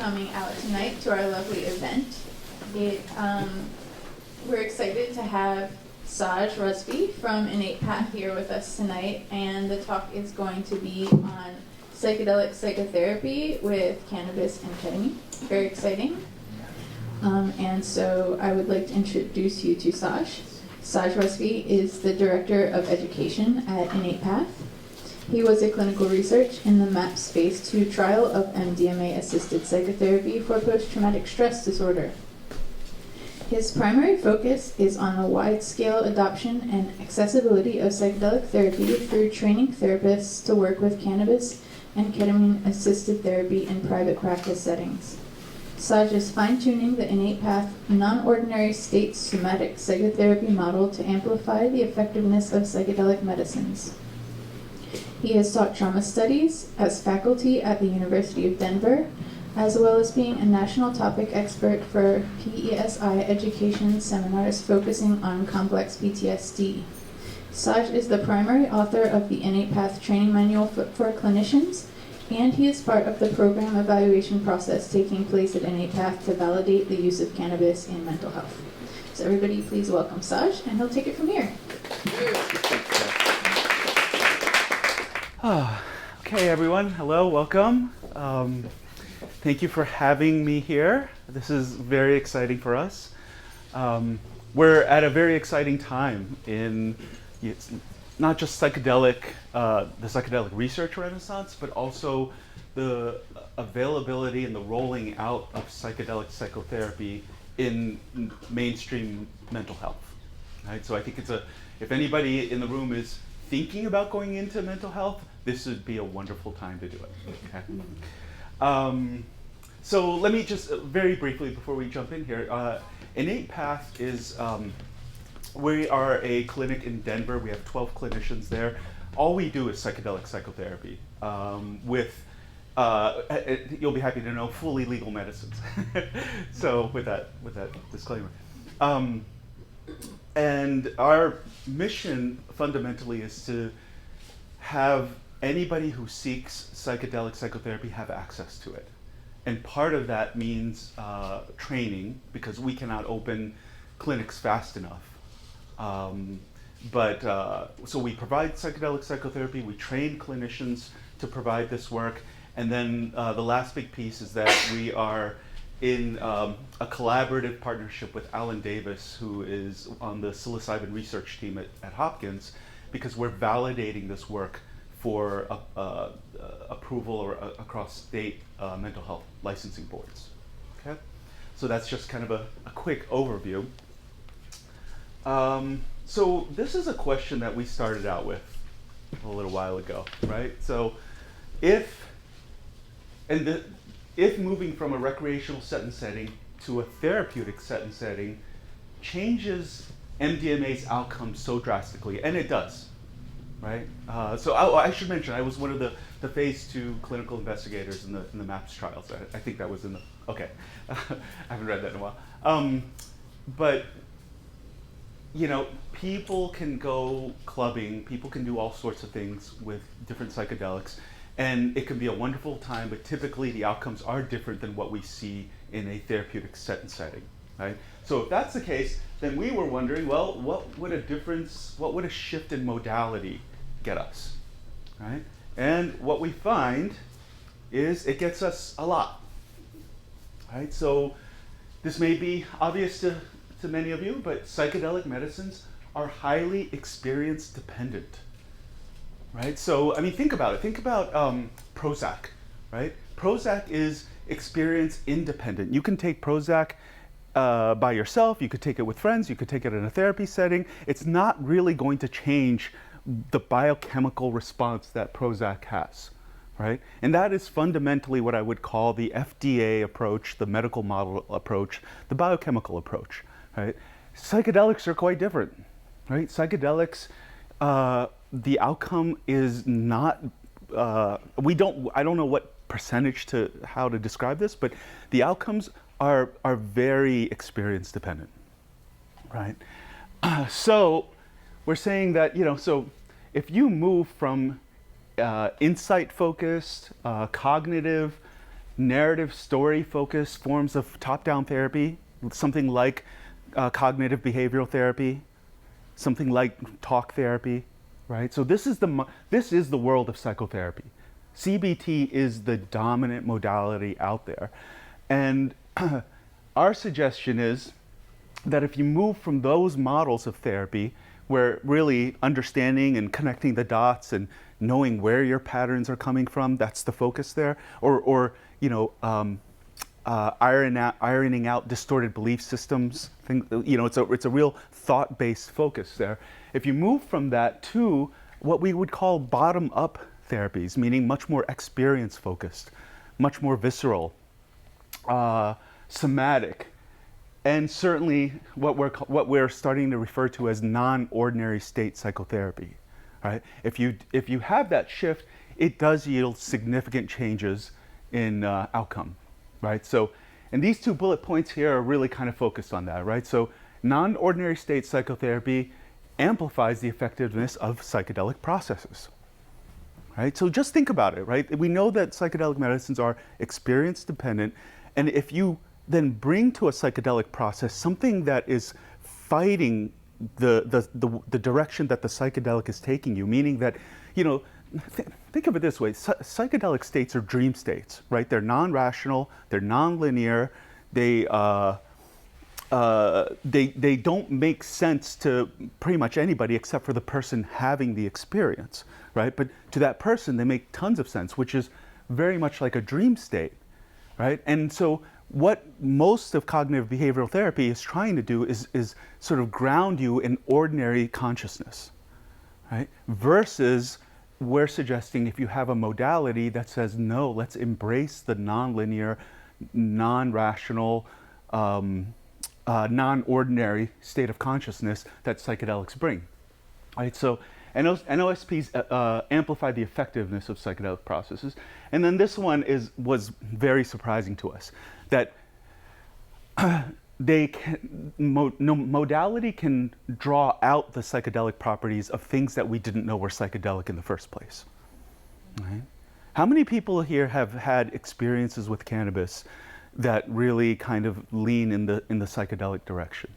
coming out tonight to our lovely event. We're excited to have Saj Rusby from Innate Path here with us tonight, and the talk is going to be on psychedelic psychotherapy with cannabis and ketamine. Very exciting. And so I would like to introduce you to Saj. Saj Rusby is the Director of Education at Innate Path. He was a clinical research in the MAPS Phase 2 trial of MDMA-assisted psychotherapy for post-traumatic stress disorder. His primary focus is on the wide-scale adoption and accessibility of psychedelic therapy through training therapists to work with cannabis and ketamine-assisted therapy in private practice settings. Saj is fine-tuning the Innate Path non-ordinary state somatic psychotherapy model to amplify the effectiveness of psychedelic medicines. He has taught trauma studies as faculty at the University of Denver, as well as being a national topic expert for PESI education seminars focusing on complex PTSD. Saj is the primary author of the Innate Path training manual for clinicians, and he is part of the program evaluation process taking place at Innate Path to validate the use of cannabis in mental health. So everybody please welcome Saj, and he'll take it from here. Okay, everyone. Hello, welcome. Thank you for having me here. This is very exciting for us. We're at a very exciting time in not just the psychedelic research renaissance, but also the availability and the rolling out of psychedelic psychotherapy in mainstream mental health. Right? So I think if anybody in the room is thinking about going into mental health, this would be a wonderful time to do it. Okay? So let me just very briefly, before we jump in here, Innate Path is, we are a clinic in Denver. We have 12 clinicians there. All we do is psychedelic psychotherapy with, you'll be happy to know, fully legal medicines. So with that disclaimer. And our mission fundamentally is to have anybody who seeks psychedelic psychotherapy have access to it. And part of that means training, because we cannot open clinics fast enough. So we provide psychedelic psychotherapy, we train clinicians to provide this work, and then the last big piece is that we are in a collaborative partnership with Alan Davis, who is on the psilocybin research team at Hopkins, because we're validating this work for approval or across state mental health licensing boards. Okay, so that's just kind of a quick overview. So this is a question that we started out with a little while ago, right? So if moving from a recreational set and setting to a therapeutic set and setting changes MDMA's outcomes so drastically, and it does, right? So I should mention, I was one of the phase 2 clinical investigators in the MAPS trials. I think that was in the, okay. I haven't read that in a while. But, you know, people can go clubbing, people can do all sorts of things with different psychedelics, and it can be a wonderful time, but typically the outcomes are different than what we see in a therapeutic set and setting, right? So if that's the case, then we were wondering, well, what would a shift in modality get us, right? And what we find is it gets us a lot, right? So this may be obvious to many of you, but psychedelic medicines are highly experience dependent, right? So, I mean, think about it. Think about Prozac, right? Prozac is experience independent. You can take Prozac by yourself, you could take it with friends, you could take it in a therapy setting. It's not really going to change the biochemical response that Prozac has, right? And that is fundamentally what I would call the FDA approach, the medical model approach, the biochemical approach, right? Psychedelics are quite different, right? Psychedelics, the outcome is not, I don't know what percentage how to describe this, but the outcomes are very experience dependent, right? So we're saying that, you know, so if you move from insight focused, cognitive, narrative story focused forms of top-down therapy, something like cognitive behavioral therapy, something like talk therapy, right? So this is the world of psychotherapy. CBT is the dominant modality out there. And our suggestion is that if you move from those models of therapy, where really understanding and connecting the dots and knowing where your patterns are coming from, that's the focus there, or ironing out distorted belief systems. It's a real thought-based focus there. If you move from that to what we would call bottom-up therapies, meaning much more experience-focused, much more visceral, somatic, and certainly what we're starting to refer to as non-ordinary state psychotherapy, right? If you have that shift, it does yield significant changes in outcome, right? So, and these 2 bullet points here are really kind of focused on that, right? So, non-ordinary state psychotherapy amplifies the effectiveness of psychedelic processes, right? So just think about it, right? We know that psychedelic medicines are experience dependent, and if you then bring to a psychedelic process something that is fighting the direction that the psychedelic is taking you, meaning that, think of it this way, psychedelic states are dream states, right? They're non-rational, they're non-linear, they don't make sense to pretty much anybody except for the person having the experience, right? But to that person, they make tons of sense, which is very much like a dream state, right? And so what most of cognitive behavioral therapy is trying to do is sort of ground you in ordinary consciousness, right? Versus we're suggesting if you have a modality that says, no, let's embrace the nonlinear, non-rational, non-ordinary state of consciousness that psychedelics bring, right? So NOSPs amplify the effectiveness of psychedelic processes. And then this one was very surprising to us, that modality can draw out the psychedelic properties of things that we didn't know were psychedelic in the first place. Right? How many people here have had experiences with cannabis that really kind of lean in the psychedelic direction?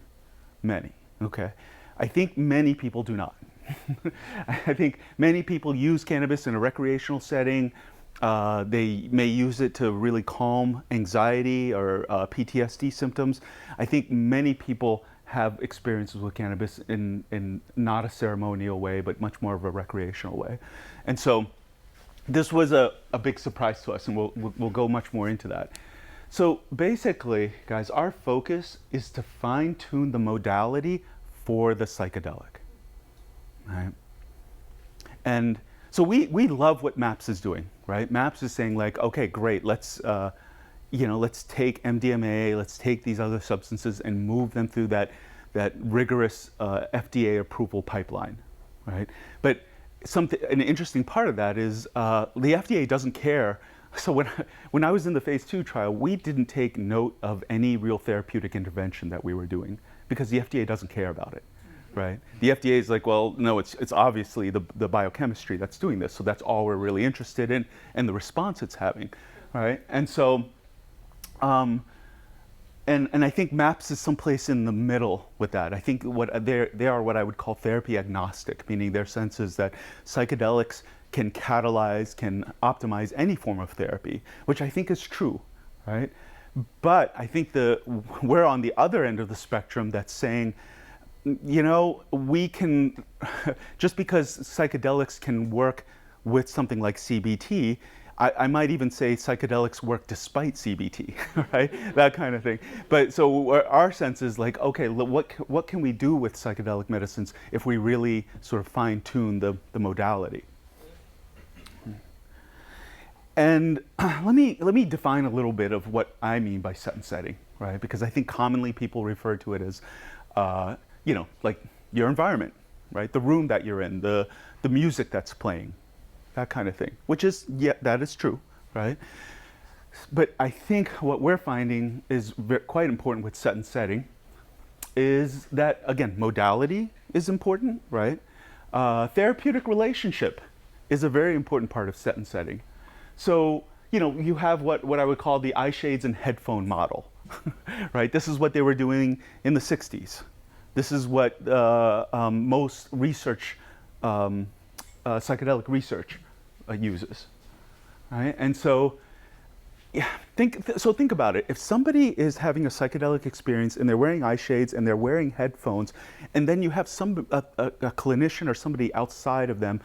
Many. Okay. I think many people do not. I think many people use cannabis in a recreational setting. They may use it to really calm anxiety or PTSD symptoms. I think many people have experiences with cannabis in not a ceremonial way, but much more of a recreational way. And so this was a big surprise to us, and we'll go much more into that. So basically, guys, our focus is to fine-tune the modality for the psychedelic, right? And so we love what MAPS is doing, right? MAPS is saying like, okay, great, let's take MDMA, let's take these other substances and move them through that rigorous FDA approval pipeline, right? But an interesting part of that is the FDA doesn't care. So when I was in the phase 2 trial, we didn't take note of any real therapeutic intervention that we were doing because the FDA doesn't care about it. Right? The FDA is like, well, no, it's obviously the biochemistry that's doing this, so that's all we're really interested in, and the response it's having, right? And so, and I think MAPS is someplace in the middle with that. I think they are what I would call therapy agnostic, meaning their sense is that psychedelics can catalyze, can optimize any form of therapy, which I think is true, right? But I think we're on the other end of the spectrum that's saying, we can, just because psychedelics can work with something like CBT, I might even say psychedelics work despite CBT, right? That kind of thing. But so our sense is like, okay, what can we do with psychedelic medicines if we really sort of fine-tune the modality? And let me define a little bit of what I mean by set and setting, right? Because I think commonly people refer to it as like your environment, right? The room that you're in, the music that's playing, that kind of thing, which is, yeah, that is true, right? But I think what we're finding is quite important with set and setting is that, again, modality is important, right? Therapeutic relationship is a very important part of set and setting. So, you have what I would call the eye shades and headphone model, right? This is what they were doing in the 60s. This is what most research, psychedelic research uses, right? And so, yeah, think about it. If somebody is having a psychedelic experience and they're wearing eye shades and they're wearing headphones, and then you have a clinician or somebody outside of them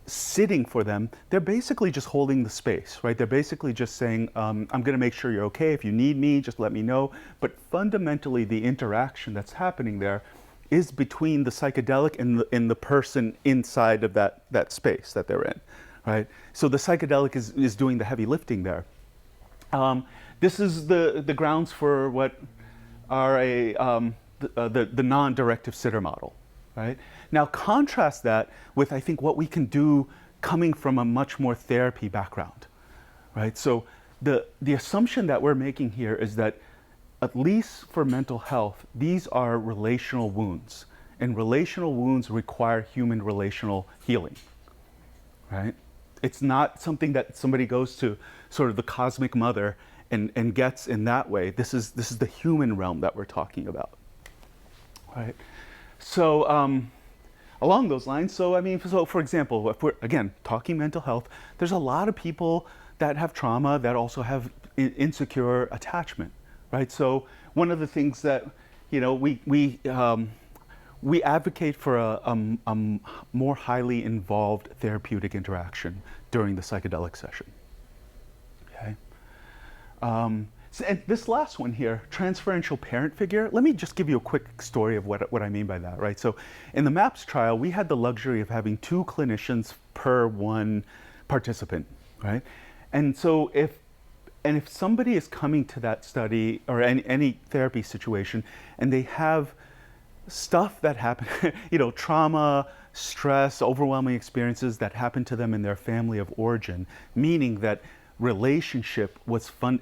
sitting for them, they're basically just holding the space, right? They're basically just saying, I'm going to make sure you're okay. If you need me, just let me know. But fundamentally, the interaction that's happening there is between the psychedelic and the person inside of that space that they're in, right? So the psychedelic is doing the heavy lifting there. This is the grounds for what are the non-directive sitter model, right? Now contrast that with, I think, what we can do coming from a much more therapy background, right? So the assumption that we're making here is that, at least for mental health, these are relational wounds, and relational wounds require human relational healing, right? It's not something that somebody goes to sort of the cosmic mother and gets in that way. This is the human realm that we're talking about, right? So along those lines, so for example, if we're again talking mental health, there's a lot of people that have trauma that also have insecure attachment, right? So one of the things that we advocate for a more highly involved therapeutic interaction during the psychedelic session. Okay. And this last one here, transferential parent figure, let me just give you a quick story of what I mean by that, right? So in the MAPS trial, we had the luxury of having 2 clinicians per 1 participant, right? And so if somebody is coming to that study or any therapy situation and they have stuff that happened, trauma, stress, overwhelming experiences that happened to them in their family of origin, meaning that relationship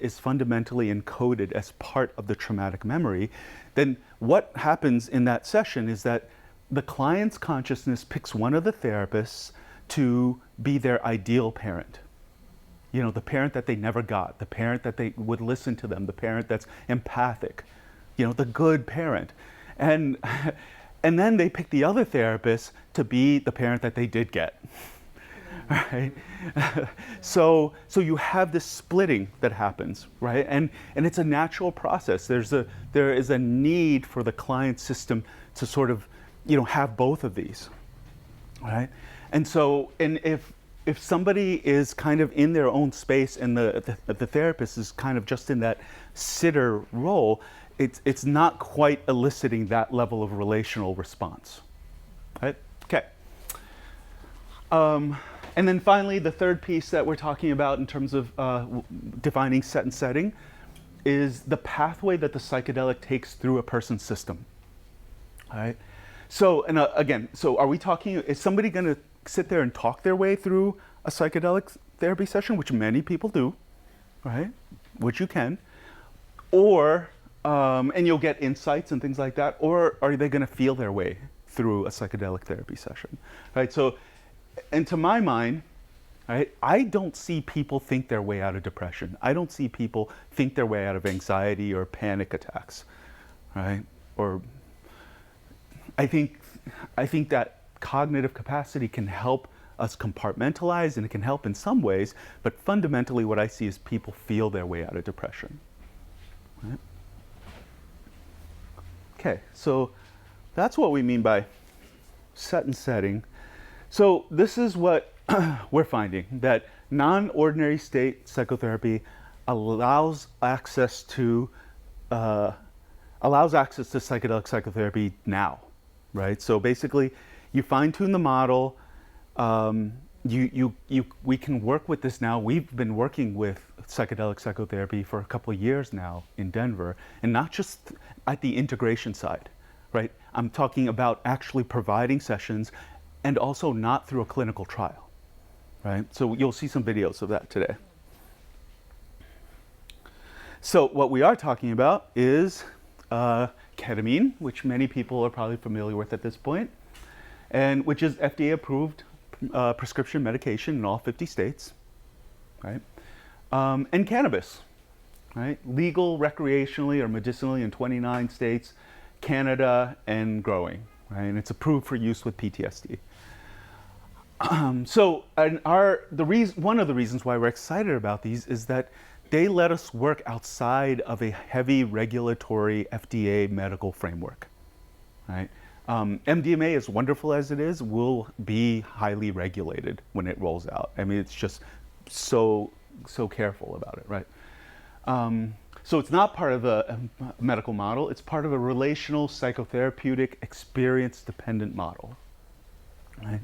is fundamentally encoded as part of the traumatic memory, then what happens in that session is that the client's consciousness picks one of the therapists to be their ideal parent. The parent that they never got, the parent that they would listen to them, the parent that's empathic, the good parent. And then they pick the other therapist to be the parent that they did get. Right? So you have this splitting that happens, right? And it's a natural process. There is a need for the client system to sort of, have both of these, right? And if somebody is kind of in their own space and the therapist is kind of just in that sitter role, it's not quite eliciting that level of relational response, right? Okay. And then finally, the third piece that we're talking about in terms of defining set and setting is the pathway that the psychedelic takes through a person's system. All right. So, and again, are we talking? Is somebody going to sit there and talk their way through a psychedelic therapy session, which many people do, right? Which you can, or and you'll get insights and things like that, or are they going to feel their way through a psychedelic therapy session, right? So, and to my mind, right, I don't see people think their way out of depression. I don't see people think their way out of anxiety or panic attacks, right? Or I think that cognitive capacity can help us compartmentalize, and it can help in some ways, but fundamentally what I see is people feel their way out of depression. Right? Okay, so that's what we mean by set and setting. So this is what we're finding, that non-ordinary state psychotherapy allows access to psychedelic psychotherapy now, right? So basically, you fine-tune the model. We can work with this now. We've been working with psychedelic psychotherapy for a couple of years now in Denver, and not just at the integration side, right? I'm talking about actually providing sessions, and also not through a clinical trial, right? So you'll see some videos of that today. So what we are talking about is ketamine, which many people are probably familiar with at this point, and which is FDA-approved prescription medication in all 50 states, right? And cannabis, right? Legal recreationally or medicinally in 29 states, Canada, and growing, right? And it's approved for use with PTSD. One of the reasons why we're excited about these is that they let us work outside of a heavy regulatory FDA medical framework, right? MDMA, as wonderful as it is, will be highly regulated when it rolls out. I mean, it's just so careful about it, right? So it's not part of a medical model. It's part of a relational psychotherapeutic experience-dependent model, right?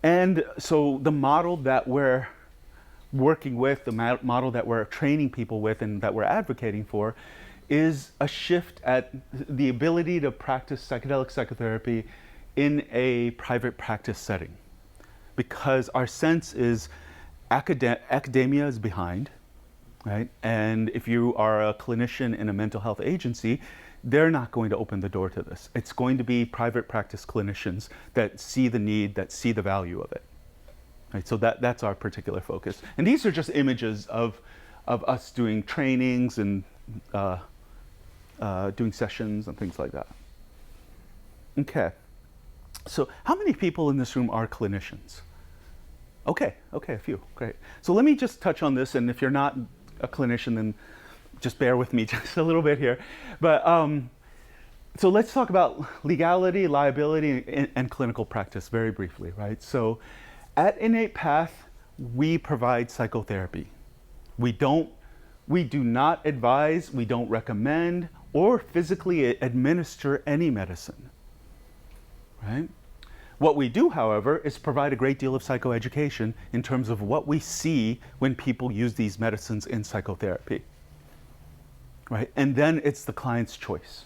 And so the model that we're working with, the model that we're training people with and that we're advocating for is a shift at the ability to practice psychedelic psychotherapy in a private practice setting. Because our sense is academia is behind, right? And if you are a clinician in a mental health agency, they're not going to open the door to this. It's going to be private practice clinicians that see the need, that see the value of it. Right? So that's our particular focus. And these are just images of us doing trainings and doing sessions and things like that. Okay. So how many people in this room are clinicians? Okay, a few, great. So let me just touch on this, and if you're not a clinician, then just bear with me just a little bit here. But so let's talk about legality, liability, and clinical practice very briefly, right? So at Innate Path, we provide psychotherapy. We do not advise, we don't recommend, or physically administer any medicine, right? What we do, however, is provide a great deal of psychoeducation in terms of what we see when people use these medicines in psychotherapy, right? And then it's the client's choice,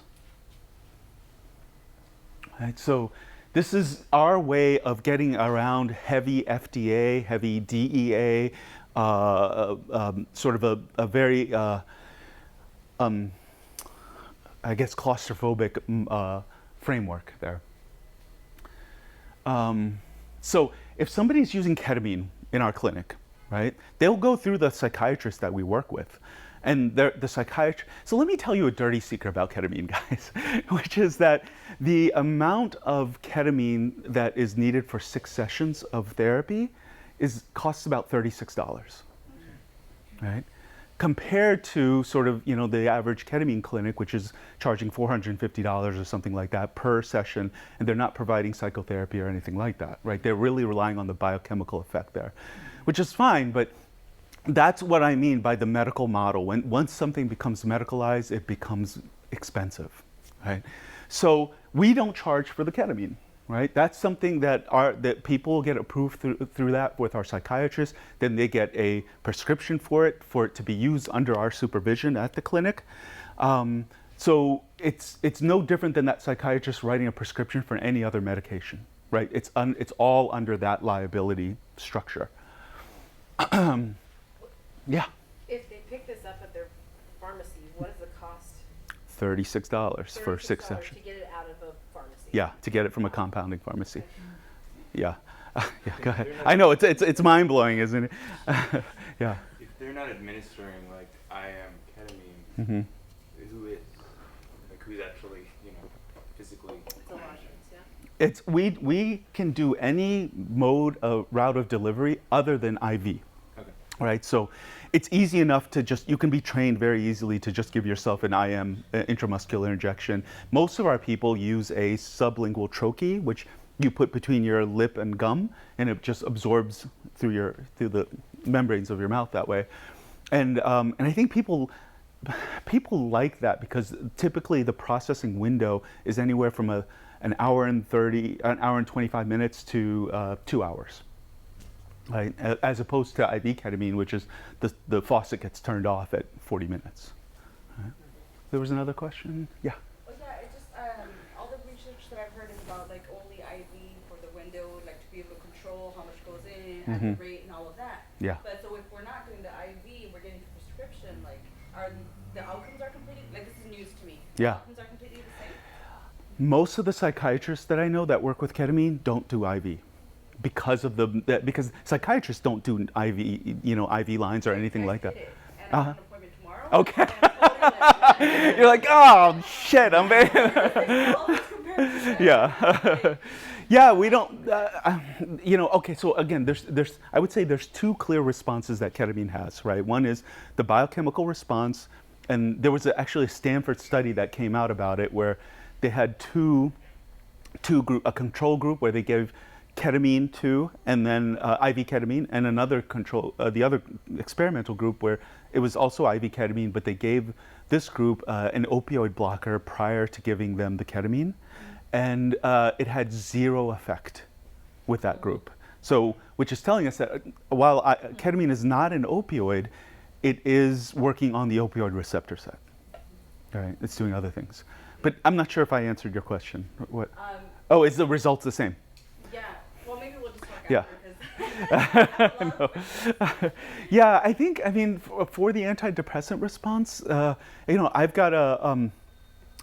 right? So this is our way of getting around heavy FDA, heavy DEA, sort of a very, I guess, claustrophobic framework there. So if somebody's using ketamine in our clinic, right, they'll go through the psychiatrist that we work with. And the psychiatrist, so let me tell you a dirty secret about ketamine, guys, which is that the amount of ketamine that is needed for 6 sessions of therapy costs about $36, right? Compared to sort of, the average ketamine clinic, which is charging $450 or something like that per session, and they're not providing psychotherapy or anything like that, right? They're really relying on the biochemical effect there, which is fine, but that's what I mean by the medical model. Once something becomes medicalized, it becomes expensive, right? So we don't charge for the ketamine, right? That's something that people get approved through that with our psychiatrists. Then they get a prescription for it to be used under our supervision at the clinic. So it's no different than that psychiatrist writing a prescription for any other medication, right? It's all under that liability structure. Yeah. If they pick this up at their pharmacy, what is the cost? $36 for 6 sessions. To get it out of a pharmacy. Yeah, to get it from a compounding pharmacy. Yeah. Yeah, go ahead. I know it's mind blowing, isn't it? Yeah. If they're not administering like ketamine, Mm-hmm. who is? Like who's actually, physically? It's a lot of things, yeah. We can do any route of delivery other than IV. Okay. Right, so it's easy enough to you can be trained very easily to just give yourself an IM, intramuscular injection. Most of our people use a sublingual troche, which you put between your lip and gum, and it just absorbs through the membranes of your mouth that way. And I think people like that because typically the processing window is anywhere from an hour and 25 minutes to 2 hours. Right, as opposed to IV ketamine, which is the faucet gets turned off at 40 minutes. Right. There was another question? Yeah. Well, yeah, it's just all the research that I've heard is about like only IV for the window, like to be able to control how much goes in, at the rate, and all of that. Yeah. But so if we're not doing the IV, we're getting the prescription. Like, are the outcomes completely? Like, this is news to me. Yeah. The outcomes are completely the same. Most of the psychiatrists that I know that work with ketamine don't do IV. because of because psychiatrists don't do IV, IV lines or anything like that. And I have an appointment tomorrow. Okay. And I'm totally You're like, oh shit, I'm very. Yeah. Yeah, we don't. Okay. So again, there's I would say there's two clear responses that ketamine has, right? One is the biochemical response, and there was actually a Stanford study that came out about it where they had a control group where they gave ketamine to, and then IV ketamine, and another the other experimental group where it was also IV ketamine, but they gave this group an opioid blocker prior to giving them the ketamine, and it had zero effect with that group. So, which is telling us that while ketamine is not an opioid, it is working on the opioid receptor set. Right? It's doing other things. But I'm not sure if I answered your question. What? Oh, is the results the same? Yeah. Well, maybe we'll just talk Yeah. after because. Yeah, I mean, for the antidepressant response, I've got a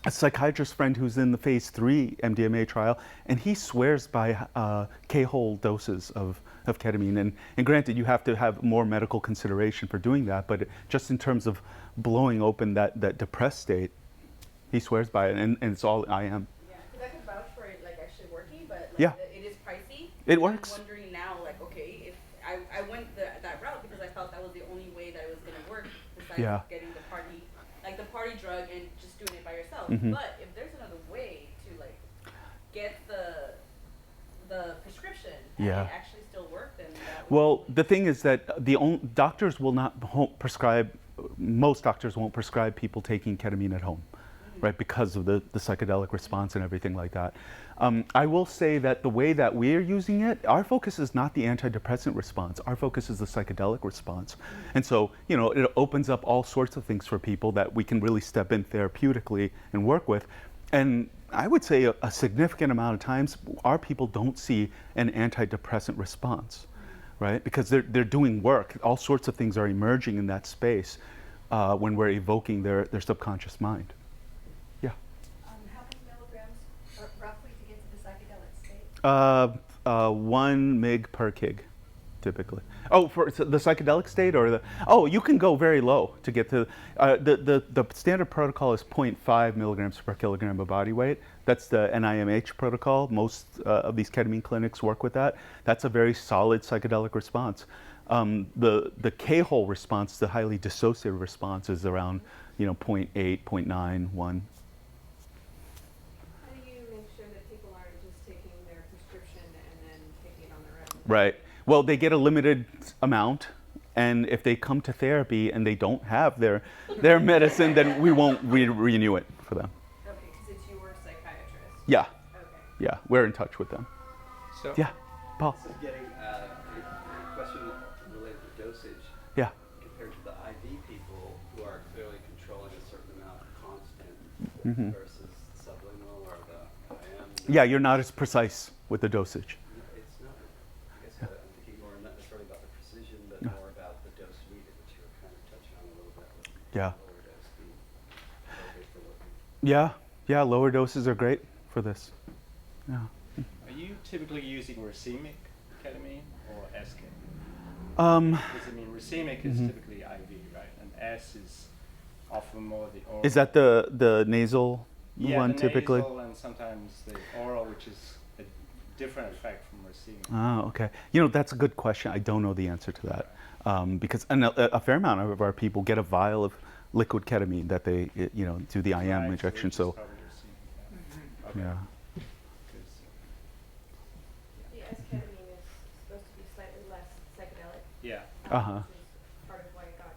psychiatrist friend who's in the phase 3 MDMA trial, and he swears by K-hole doses of ketamine. And granted, you have to have more medical consideration for doing that, but just in terms of blowing open that depressed state, he swears by it, and it's all IM. Yeah, because I could vouch for it, like, actually working, but like, Yeah. it is pricey. It works. I'm wondering now, like, okay, if I went that route because I felt that was the only way that it was going to work, besides Yeah. getting the party drug and just doing it by yourself. Mhm. But if there's another way to, like, get the prescription and Yeah. it actually still work, then that would Well, be- the thing is that doctors won't prescribe. Most doctors won't prescribe people taking ketamine at home, right? Because of the psychedelic response and everything like that. I will say that the way that we're using it, our focus is not the antidepressant response. Our focus is the psychedelic response. And so, it opens up all sorts of things for people that we can really step in therapeutically and work with. And I would say a significant amount of times, our people don't see an antidepressant response, right? Because they're doing work. All sorts of things are emerging in that space when we're evoking their subconscious mind. Yeah. How many milligrams roughly to get to the psychedelic state? 1 mg per kg, typically. Oh, for the psychedelic state, or you can go very low to get to the standard protocol is 0.5 milligrams per kilogram of body weight. That's the NIMH protocol. Most of these ketamine clinics work with that. That's a very solid psychedelic response. The K-hole response, the highly dissociative response, is around 0.8, 0.9, 1. How do you make sure that people aren't just taking their prescription and then taking it on their own? Right. Well, they get a limited amount, and if they come to therapy and they don't have their medicine, then we won't renew it for them. Okay, because it's your psychiatrist. Yeah, Okay. yeah, we're in touch with them. So Yeah, Paul. This is getting a question related to dosage Yeah. compared to the IV people who are clearly controlling a certain amount constant Mhm. versus subliminal or the IM. Yeah, you're not as precise with the dosage. It's not, I guess I'm thinking more not necessarily about the precision, but more about the dose needed, which you were kind of touching on a little bit with Yeah. lower dose being appropriate for what Yeah, lower doses are great for this. Yeah. Are you typically using racemic ketamine or S ketamine? Because racemic is Mhm. typically IV, right? And S is often more the oral. Is that the nasal yeah, one the typically? nasal and sometimes the oral, which is a different effect from racemic. Oh, okay. That's a good question. I don't know the answer to that. Because a fair amount of our people get a vial of liquid ketamine that they, do the IM Right, injection. which is So, probably racemic, okay. yeah. 'Cause, The S-ketamine is supposed to be slightly less psychedelic. yeah. Uh-huh. Which is part of why it got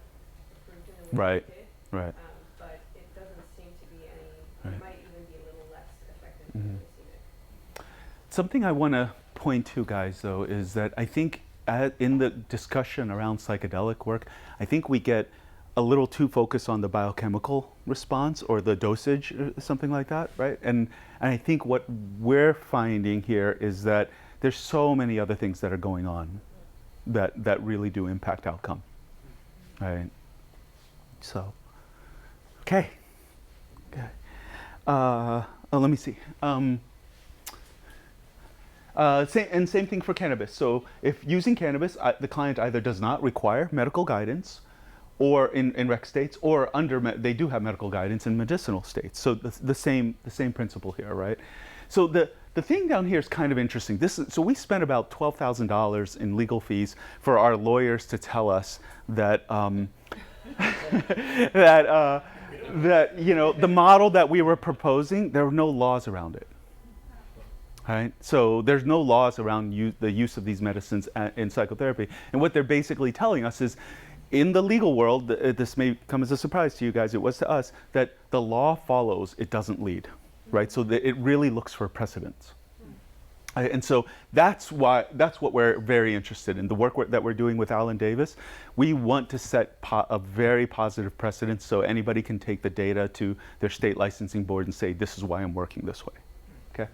approved in the way Right, it did. right. But it doesn't seem to be any, Right. it might even be a little less effective Mhm. than racemic. Something I want to point to, guys, though, is that I think in the discussion around psychedelic work, I think we get a little too focused on the biochemical response or the dosage or something like that, right? And I think what we're finding here is that there's so many other things that are going on that really do impact outcome, right? So, okay. Let me see. Same thing for cannabis. So if using cannabis, the client either does not require medical guidance, or in rec states, or they do have medical guidance in medicinal states. So the same principle here, right? So the thing down here is kind of interesting. So we spent about $12,000 in legal fees for our lawyers to tell us that that the model that we were proposing, there were no laws around it. Right? So there's no laws around the use of these medicines in psychotherapy. And what they're basically telling us is, in the legal world, this may come as a surprise to you guys, it was to us, that the law follows, it doesn't lead. Right? So it really looks for precedents. And so that's what we're very interested in. The work that we're doing with Alan Davis, we want to set a very positive precedent so anybody can take the data to their state licensing board and say, this is why I'm working this way. Okay?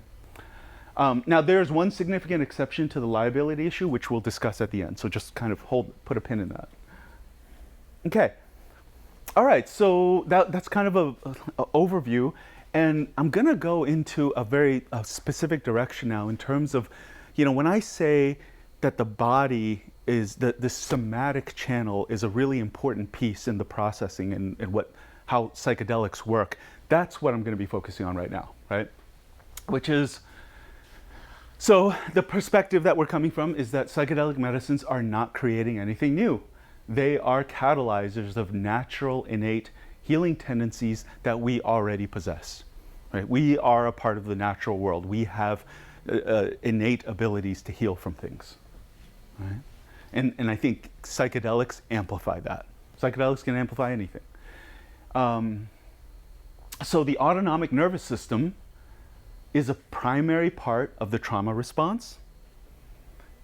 Now there's one significant exception to the liability issue, which we'll discuss at the end. So just kind of put a pin in that. Okay. All right, so that's kind of a overview. And I'm going to go into a very specific direction now in terms of, when I say that the body is, the somatic channel is a really important piece in the processing and how psychedelics work, that's what I'm going to be focusing on right now, right? Which is, so the perspective that we're coming from is that psychedelic medicines are not creating anything new. They are catalyzers of natural, innate healing tendencies that we already possess. Right? We are a part of the natural world. We have innate abilities to heal from things. Right? And I think psychedelics amplify that. Psychedelics can amplify anything. So the autonomic nervous system is a primary part of the trauma response.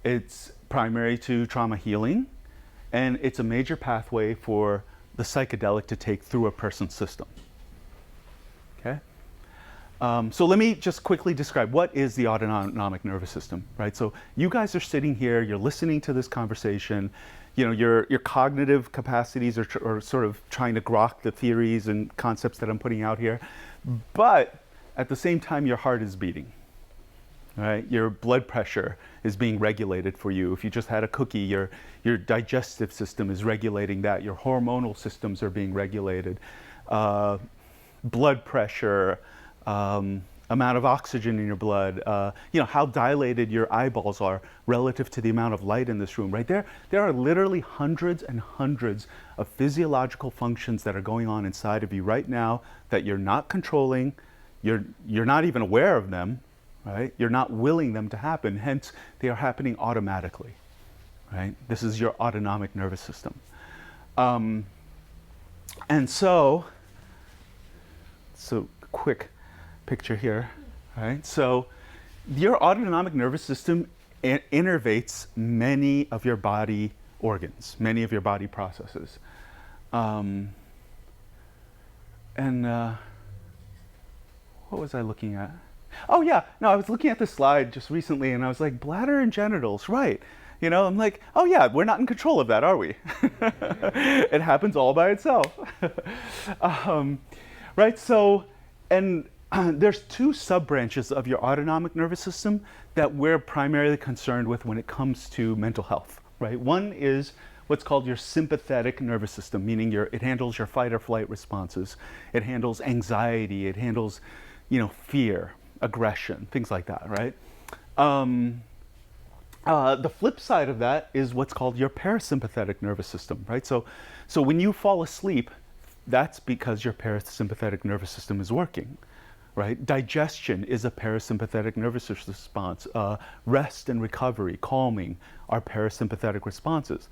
It's primary to trauma healing, and it's a major pathway for the psychedelic to take through a person's system. Okay? So let me just quickly describe what is the autonomic nervous system, right? So you guys are sitting here, you're listening to this conversation, your cognitive capacities are sort of trying to grok the theories and concepts that I'm putting out here, but at the same time your heart is beating, right? Your blood pressure is being regulated for you. If you just had a cookie, your digestive system is regulating that. Your hormonal systems are being regulated. Blood pressure, amount of oxygen in your blood, how dilated your eyeballs are relative to the amount of light in this room, right? There are literally hundreds and hundreds of physiological functions that are going on inside of you right now that you're not controlling, you're not even aware of them, right? You're not willing them to happen, hence they are happening automatically, right? This is your autonomic nervous system. And so quick picture here, right? So your autonomic nervous system innervates many of your body organs, many of your body processes. What was I looking at? Oh yeah, no, I was looking at this slide just recently and I was like, bladder and genitals, right? I'm like, oh yeah, we're not in control of that, are we? It happens all by itself. Right, so, and there's two sub-branches of your autonomic nervous system that we're primarily concerned with when it comes to mental health, right? One is what's called your sympathetic nervous system, meaning it handles your fight or flight responses. It handles anxiety, it handles, fear, aggression, things like that, right? The flip side of that is what's called your parasympathetic nervous system, right? So when you fall asleep, that's because your parasympathetic nervous system is working, right? Digestion is a parasympathetic nervous response. Rest and recovery, calming, are parasympathetic responses.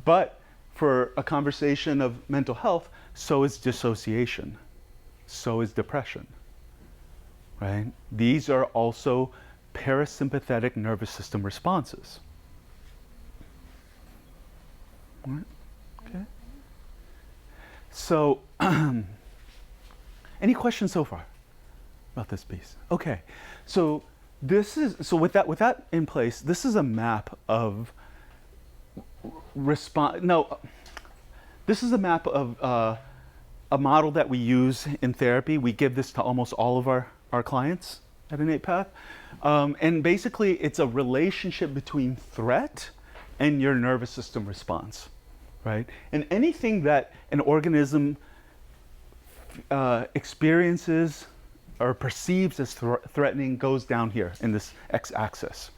But for a conversation of mental health, so is dissociation, so is depression, right? These are also parasympathetic nervous system responses. All right. Okay. So, any questions so far about this piece? Okay. So with that in place, this is a map of this is a map of a model that we use in therapy. We give this to almost all of our clients. at Innate Path. And basically, it's a relationship between threat and your nervous system response, right? And anything that an organism experiences or perceives as threatening goes down here in this x-axis,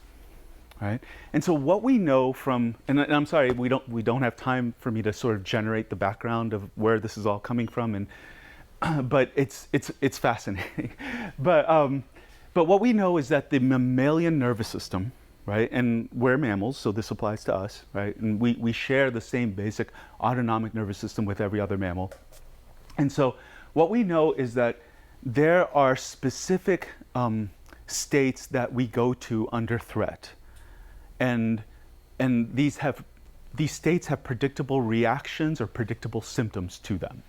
right? And so what we know from, and I'm sorry, we don't have time for me to sort of generate the background of where this is all coming from, and but it's fascinating. But what we know is that the mammalian nervous system, right, and we're mammals, so this applies to us, right, and we share the same basic autonomic nervous system with every other mammal. And so what we know is that there are specific states that we go to under threat, and these states have predictable reactions or predictable symptoms to them,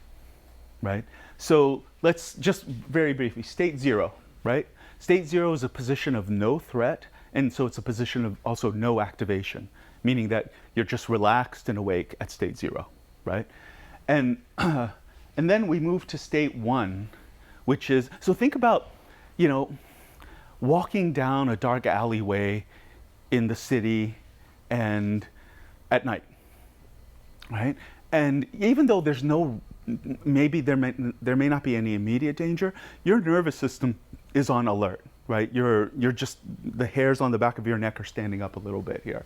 right? So let's just very briefly, state 0, right? State 0 is a position of no threat, and so it's a position of also no activation, meaning that you're just relaxed and awake at state 0, right? And then we move to state 1, which is, so think about, walking down a dark alleyway in the city and at night, right? And even though there's maybe there may not be any immediate danger, your nervous system is on alert, right? You're just, the hairs on the back of your neck are standing up a little bit here.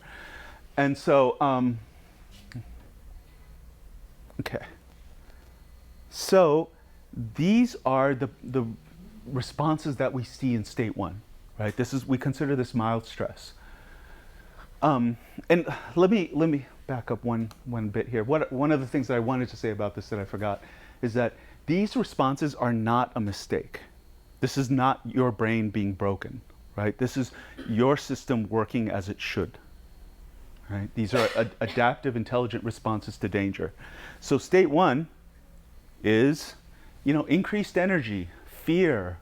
And so, okay. So these are the responses that we see in state 1, right? We consider this mild stress. And let me back up one bit here. One of the things that I wanted to say about this that I forgot is that these responses are not a mistake. This is not your brain being broken, right? This is your system working as it should, right? These are adaptive, intelligent responses to danger. So state 1 is, increased energy, fear,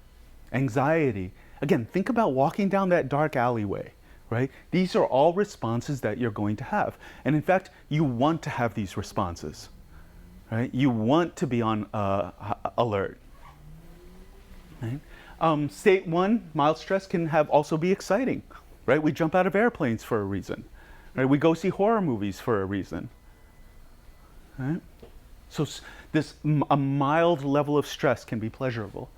anxiety. Again, think about walking down that dark alleyway, right? These are all responses that you're going to have. And in fact, you want to have these responses, right? You want to be on alert, right? State 1, mild stress, can also be exciting, right? We jump out of airplanes for a reason, right? We go see horror movies for a reason, right? So a mild level of stress can be pleasurable.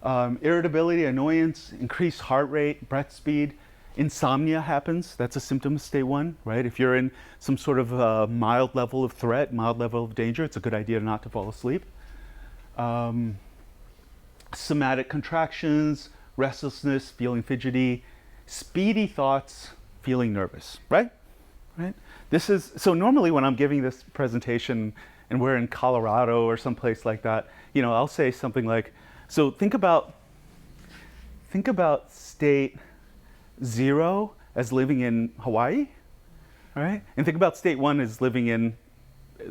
Irritability, annoyance, increased heart rate, breath speed, insomnia happens. That's a symptom of state 1, right? If you're in some sort of mild level of threat, mild level of danger, it's a good idea not to fall asleep. Somatic contractions, restlessness, feeling fidgety, speedy thoughts, feeling nervous, right? Right? So normally when I'm giving this presentation and we're in Colorado or someplace like that, I'll say something like, so think about state 0 as living in Hawaii, right? And think about state 1 as living in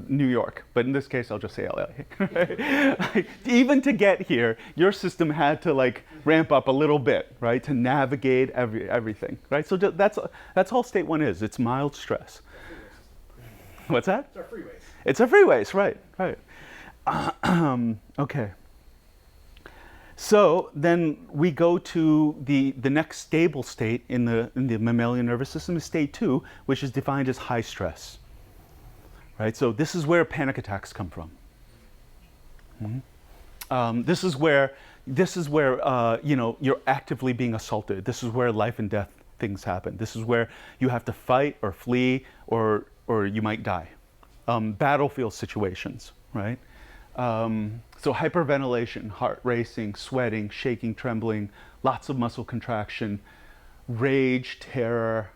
New York, but in this case, I'll just say LA. Right? Even to get here, your system had to ramp up a little bit, right, to navigate everything, right? So that's all state 1 is. It's mild stress. What's that? It's our freeways. It's our freeways, right. Okay. So then we go to the next stable state in the mammalian nervous system is state 2, which is defined as high stress. Right? So this is where panic attacks come from. Mm-hmm. This is where you're actively being assaulted. This is where life and death things happen. This is where you have to fight or flee or you might die. Battlefield situations, right? So hyperventilation, heart racing, sweating, shaking, trembling, lots of muscle contraction, rage, terror.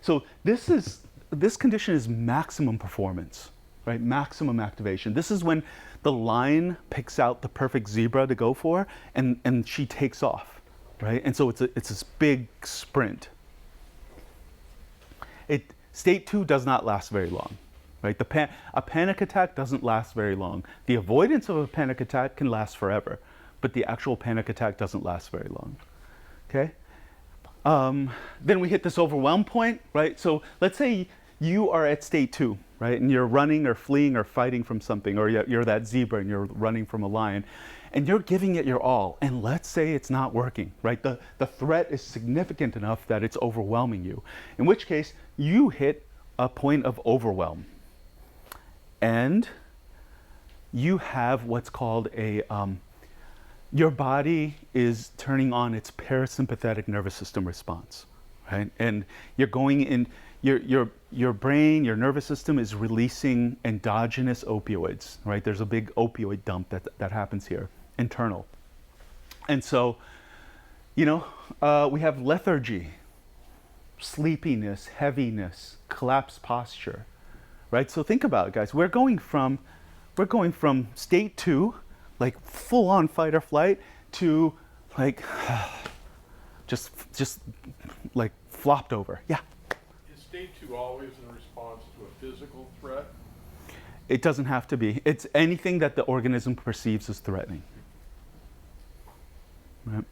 So this condition is maximum performance, right? Maximum activation. This is when the lion picks out the perfect zebra to go for, and she takes off, right? And so it's this big sprint. State 2 does not last very long, right? A panic attack doesn't last very long. The avoidance of a panic attack can last forever, but the actual panic attack doesn't last very long, okay? Then we hit this overwhelm point, right? So let's say you are at state 2, right? And you're running or fleeing or fighting from something, or you're that zebra and you're running from a lion. and you're giving it your all, and let's say it's not working, right? The threat is significant enough that it's overwhelming you, in which case you hit a point of overwhelm. And you have what's called your body is turning on its parasympathetic nervous system response, right? And you're going in, your brain, your nervous system is releasing endogenous opioids, right? There's a big opioid dump that happens here, internal. And so, we have lethargy, sleepiness, heaviness, collapsed posture, right? So think about it, guys. We're going from state 2, like full on fight or flight, to like just like flopped over. Yeah. Is state 2 always in response to a physical threat? It doesn't have to be. It's anything that the organism perceives as threatening. Right.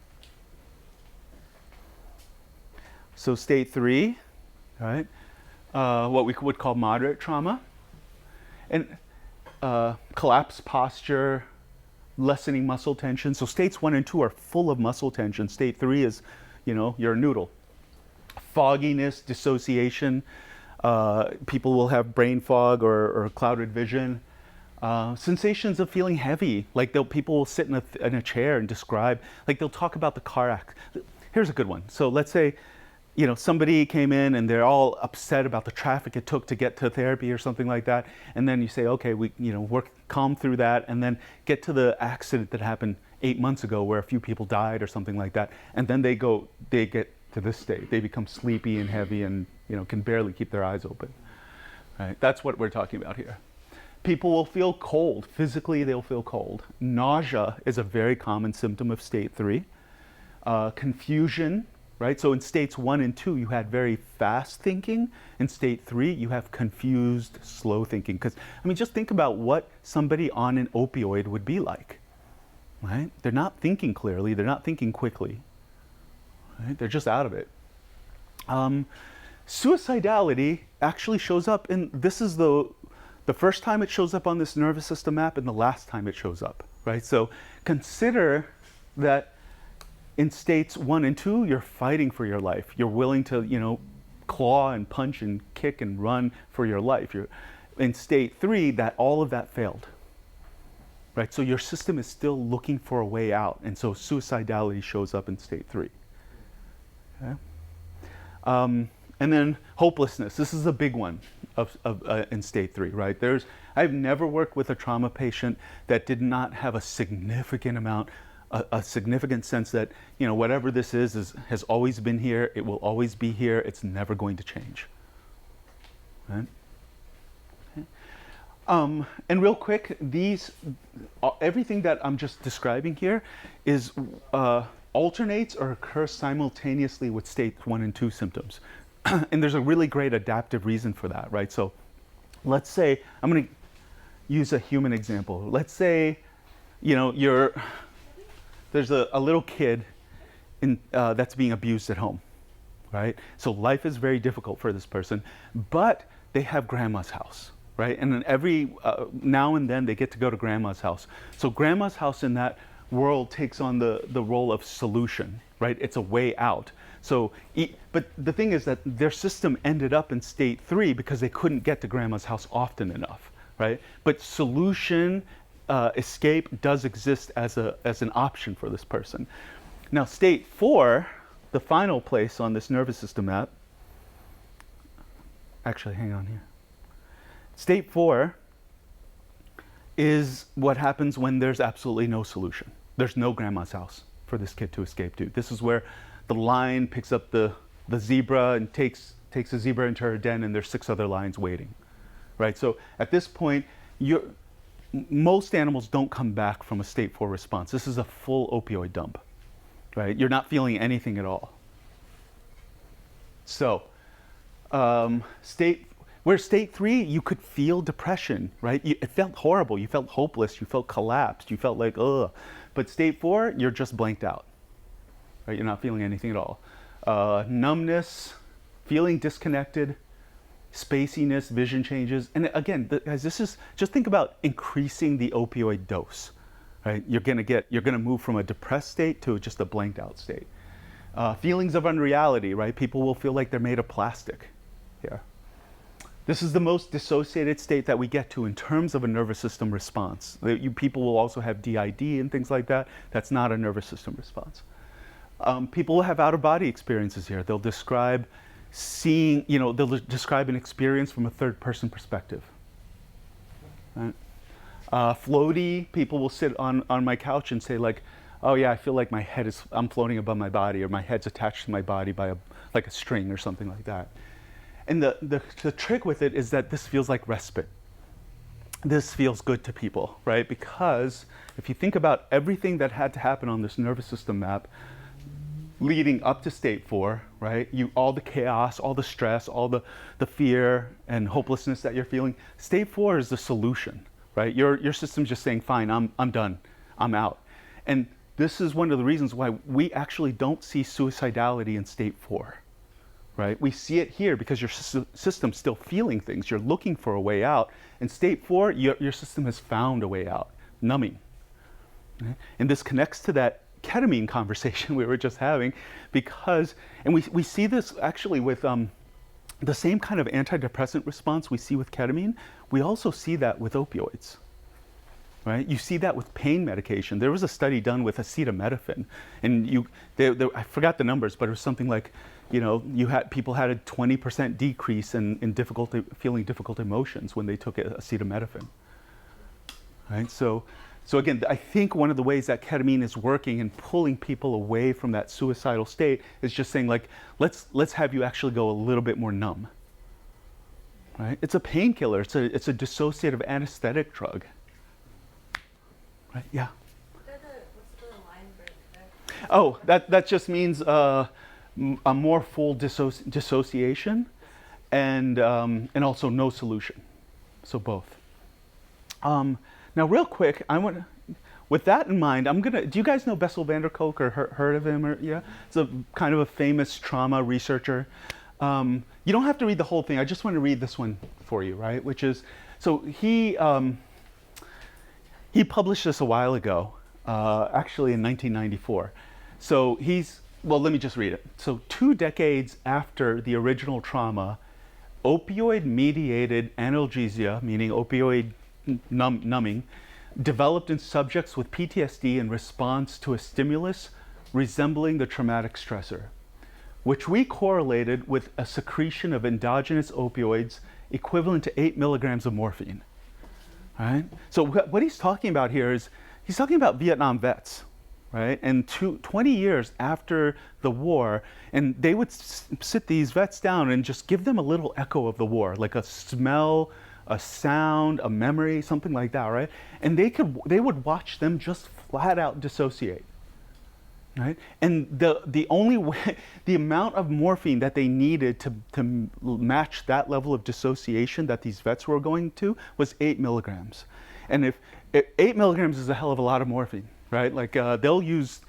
So state 3, right? What we would call moderate trauma, and collapsed posture, lessening muscle tension. So states 1 and 2 are full of muscle tension. State 3 is, you're a noodle. Fogginess, dissociation. People will have brain fog or clouded vision. Sensations of feeling heavy, like people will sit in a chair and describe, like they'll talk about the car accident. Here's a good one. So let's say, somebody came in and they're all upset about the traffic it took to get to therapy or something like that. And then you say, okay, we, work calm through that, and then get to the accident that happened 8 months ago where a few people died or something like that. And then they get to this state. They become sleepy and heavy and, can barely keep their eyes open. Right? That's what we're talking about here. People will feel cold. Physically, they'll feel cold. Nausea is a very common symptom of state 3. Confusion. Right? So in states 1 and 2, you had very fast thinking. In state 3, you have confused, slow thinking. Because, just think about what somebody on an opioid would be like. Right? They're not thinking clearly. They're not thinking quickly. Right? They're just out of it. Suicidality actually shows up, and this is the first time it shows up on this nervous system map and the last time it shows up. Right? So consider that in states 1 and 2, you're fighting for your life. You're willing to, claw and punch and kick and run for your life. In state 3, all of that failed. Right? So your system is still looking for a way out, and so suicidality shows up in state 3. Okay? And then hopelessness. This is a big one in state 3. Right? I've never worked with a trauma patient that did not have a significant amount. A significant sense that, whatever this has always been here, it will always be here, it's never going to change. Right? Okay. And real quick, everything that I'm just describing here is alternates or occurs simultaneously with state 1 and 2 symptoms. And there's a really great adaptive reason for that, right? So let's say, I'm going to use a human example. Let's say, there's a little kid that's being abused at home, right? So life is very difficult for this person, but they have grandma's house, right? And then every now and then they get to go to grandma's house. So grandma's house in that world takes on the role of solution, right? It's a way out. So, but the thing is that their system ended up in state 3 because they couldn't get to grandma's house often enough, right? But solution, escape does exist as an option for this person. Now, state 4, the final place on this nervous system map, actually, hang on here. State 4 is what happens when there's absolutely no solution. There's no grandma's house for this kid to escape to. This is where the lion picks up the zebra and takes the zebra into her den, and there's 6 other lions waiting, right? So at this point, most animals don't come back from a state 4 response. This is a full opioid dump, right? You're not feeling anything at all. So, state 3, you could feel depression, right? It felt horrible. You felt hopeless. You felt collapsed. You felt like, ugh. But state 4, you're just blanked out, right? You're not feeling anything at all. Numbness, feeling disconnected, spaciness, vision changes. And again, guys, this is, just think about increasing the opioid dose, right? You're gonna move from a depressed state to just a blanked out state. Feelings of unreality, right? People will feel like they're made of plastic here. This is the most dissociated state that we get to in terms of a nervous system response. People will also have DID and things like that. That's not a nervous system response. People will have out-of-body experiences here. They'll describe seeing, they'll describe an experience from a third-person perspective. Right? Floaty, people will sit on my couch and say like, oh yeah, I feel like I'm floating above my body, or my head's attached to my body by like a string or something like that. And the trick with it is that this feels like respite. This feels good to people, right? Because if you think about everything that had to happen on this nervous system map leading up to state 4, right? All the chaos, all the stress, all the fear and hopelessness that you're feeling, state 4 is the solution, right? Your system's just saying, fine, I'm done, I'm out. And this is one of the reasons why we actually don't see suicidality in state 4, right? We see it here because your system's still feeling things. You're looking for a way out. In state 4, your system has found a way out, numbing. Okay? And this connects to that ketamine conversation we were just having, because, and we see this actually with the same kind of antidepressant response we see with ketamine, we also see that with opioids. Right? You see that with pain medication. There was a study done with acetaminophen, and I forgot the numbers, but it was something like, people had a 20% decrease in feeling difficult emotions when they took acetaminophen. Right? So again, I think one of the ways that ketamine is working and pulling people away from that suicidal state is just saying like, let's have you actually go a little bit more numb. Right? It's a painkiller. It's a dissociative anesthetic drug. Right? Yeah. What's the line break there? Oh, that just means a more full dissociation, and also no solution. So both. Now, real quick, with that in mind, do you guys know Bessel van der Kolk or heard of him? Yeah, it's a kind of a famous trauma researcher. You don't have to read the whole thing. I just want to read this one for you, right? Which is, so he published this a while ago, actually in 1994. So let me just read it. So 2 decades after the original trauma, opioid-mediated analgesia, meaning opioid numbing, developed in subjects with PTSD in response to a stimulus resembling the traumatic stressor, which we correlated with a secretion of endogenous opioids equivalent to 8 milligrams of morphine. Right? So what he's talking about here is, he's talking about Vietnam vets, right? And 20 years after the war, and they would sit these vets down and just give them a little echo of the war, like a smell, a sound, a memory, something like that, right? And they would watch them just flat out dissociate, right? And the only way, the amount of morphine that they needed to match that level of dissociation that these vets were going to was 8 milligrams. And if 8 milligrams is a hell of a lot of morphine, right? Like they'll use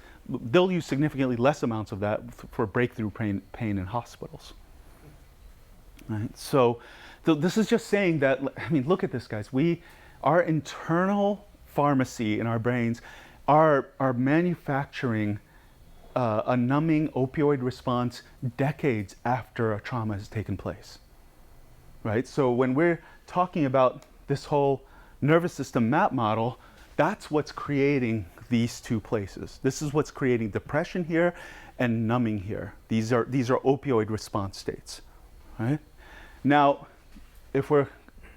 significantly less amounts of that for breakthrough pain in hospitals. Right? So this is just saying that, I mean, look at this, guys. Our internal pharmacy in our brains are manufacturing a numbing opioid response decades after a trauma has taken place, right? So when we're talking about this whole nervous system map model, that's what's creating these two places. This is what's creating depression here and numbing here. These are opioid response states, right? Now, if we're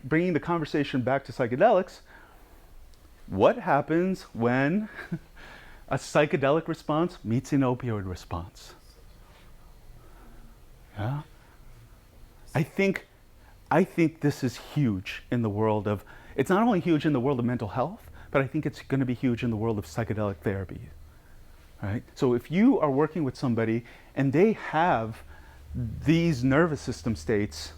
bringing the conversation back to psychedelics, what happens when a psychedelic response meets an opioid response? Yeah. I think this is huge in the world of, it's not only huge in the world of mental health, but I think it's going to be huge in the world of psychedelic therapy. Right? So if you are working with somebody and they have these nervous system states,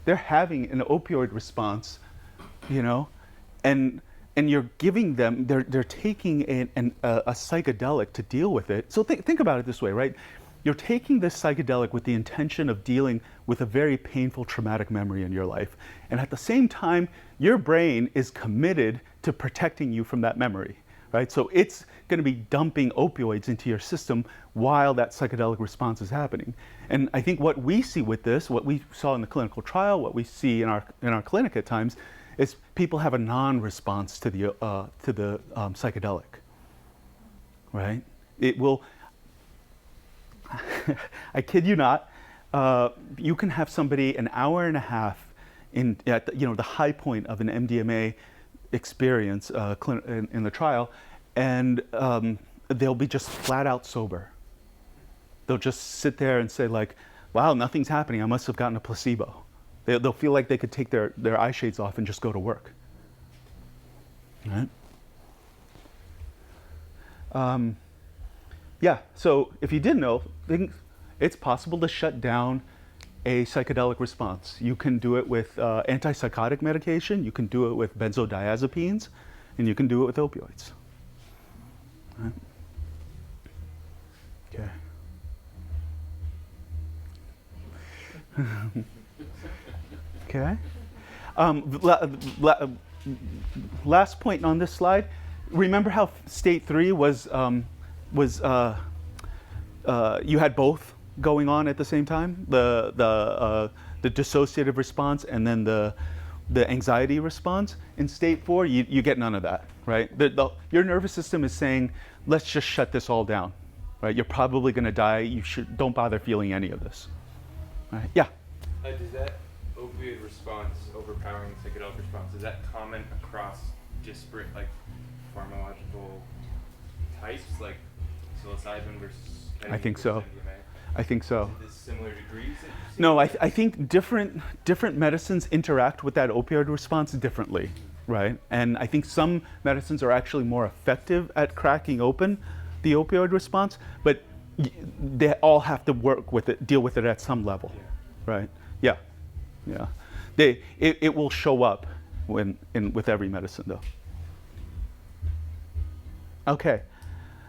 they're having an opioid response, and you're giving them, they're taking a psychedelic to deal with it. So think about it this way, right? You're taking this psychedelic with the intention of dealing with a very painful traumatic memory in your life. And at the same time, your brain is committed to protecting you from that memory, right? So it's going to be dumping opioids into your system while that psychedelic response is happening. And I think what we see with this, what we saw in the clinical trial, what we see in our clinic at times, is people have a non-response to the psychedelic, right? It will. I kid you not. You can have somebody an hour and a half at the high point of an MDMA experience in the trial, and they'll be just flat out sober. They'll just sit there and say like, wow, nothing's happening. I must have gotten a placebo. They'll feel like they could take their eye shades off and just go to work. Right? Yeah, so if you didn't know, it's possible to shut down a psychedelic response. You can do it with antipsychotic medication, you can do it with benzodiazepines, and you can do it with opioids. Right? Okay. Okay. Last point on this slide. Remember how state 3 was you had both going on at the same time, the dissociative response and then the anxiety response. In state 4, you get none of that, right? Your nervous system is saying, let's just shut this all down, right? You're probably going to die. Don't bother feeling any of this. Right? Yeah. Does that opioid response, overpowering psychedelic response, is that common across disparate pharmacological types, like psilocybin versus ketamine? I think so. MDMA? I think so. Is it similar degrees? No, I think different medicines interact with that opioid response differently, right? And I think some medicines are actually more effective at cracking open the opioid response, but they all have to deal with it at some level, right? Yeah, yeah. It will show up with every medicine, though. Okay.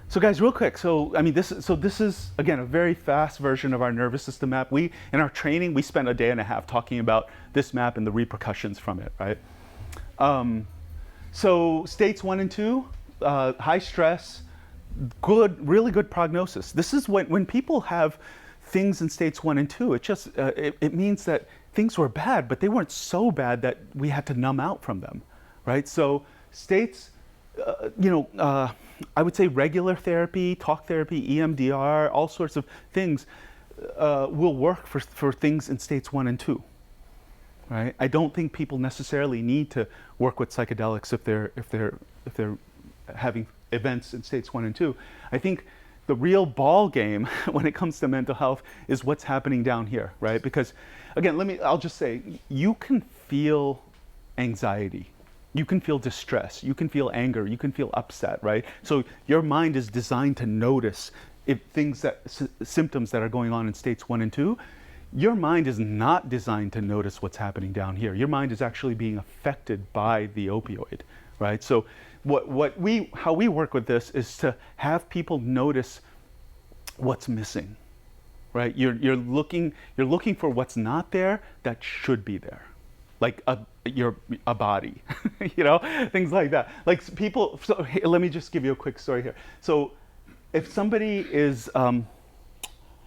So guys, real quick. So I mean, this is again a very fast version of our nervous system map. In our training, we spent a day and a half talking about this map and the repercussions from it, right? So states 1 and 2, high stress, really good prognosis. This is when people have things in states 1 and 2. It means that things were bad, but they weren't so bad that we had to numb out from them, right? So states, I would say regular therapy, talk therapy, EMDR, all sorts of things will work for things in states 1 and 2. Right? I don't think people necessarily need to work with psychedelics if they're having events in states 1 and 2. I think the real ball game when it comes to mental health is what's happening down here, right? Because again, I'll just say, you can feel anxiety. You can feel distress, you can feel anger, you can feel upset, right? So your mind is designed to notice symptoms that are going on in states 1 and 2. Your mind is not designed to notice what's happening down here. Your mind is actually being affected by the opioid, right? So how we work with this is to have people notice what's missing, right? You're looking for what's not there that should be there. Like a body, things like that. Like people. So let me just give you a quick story here. So, if somebody is,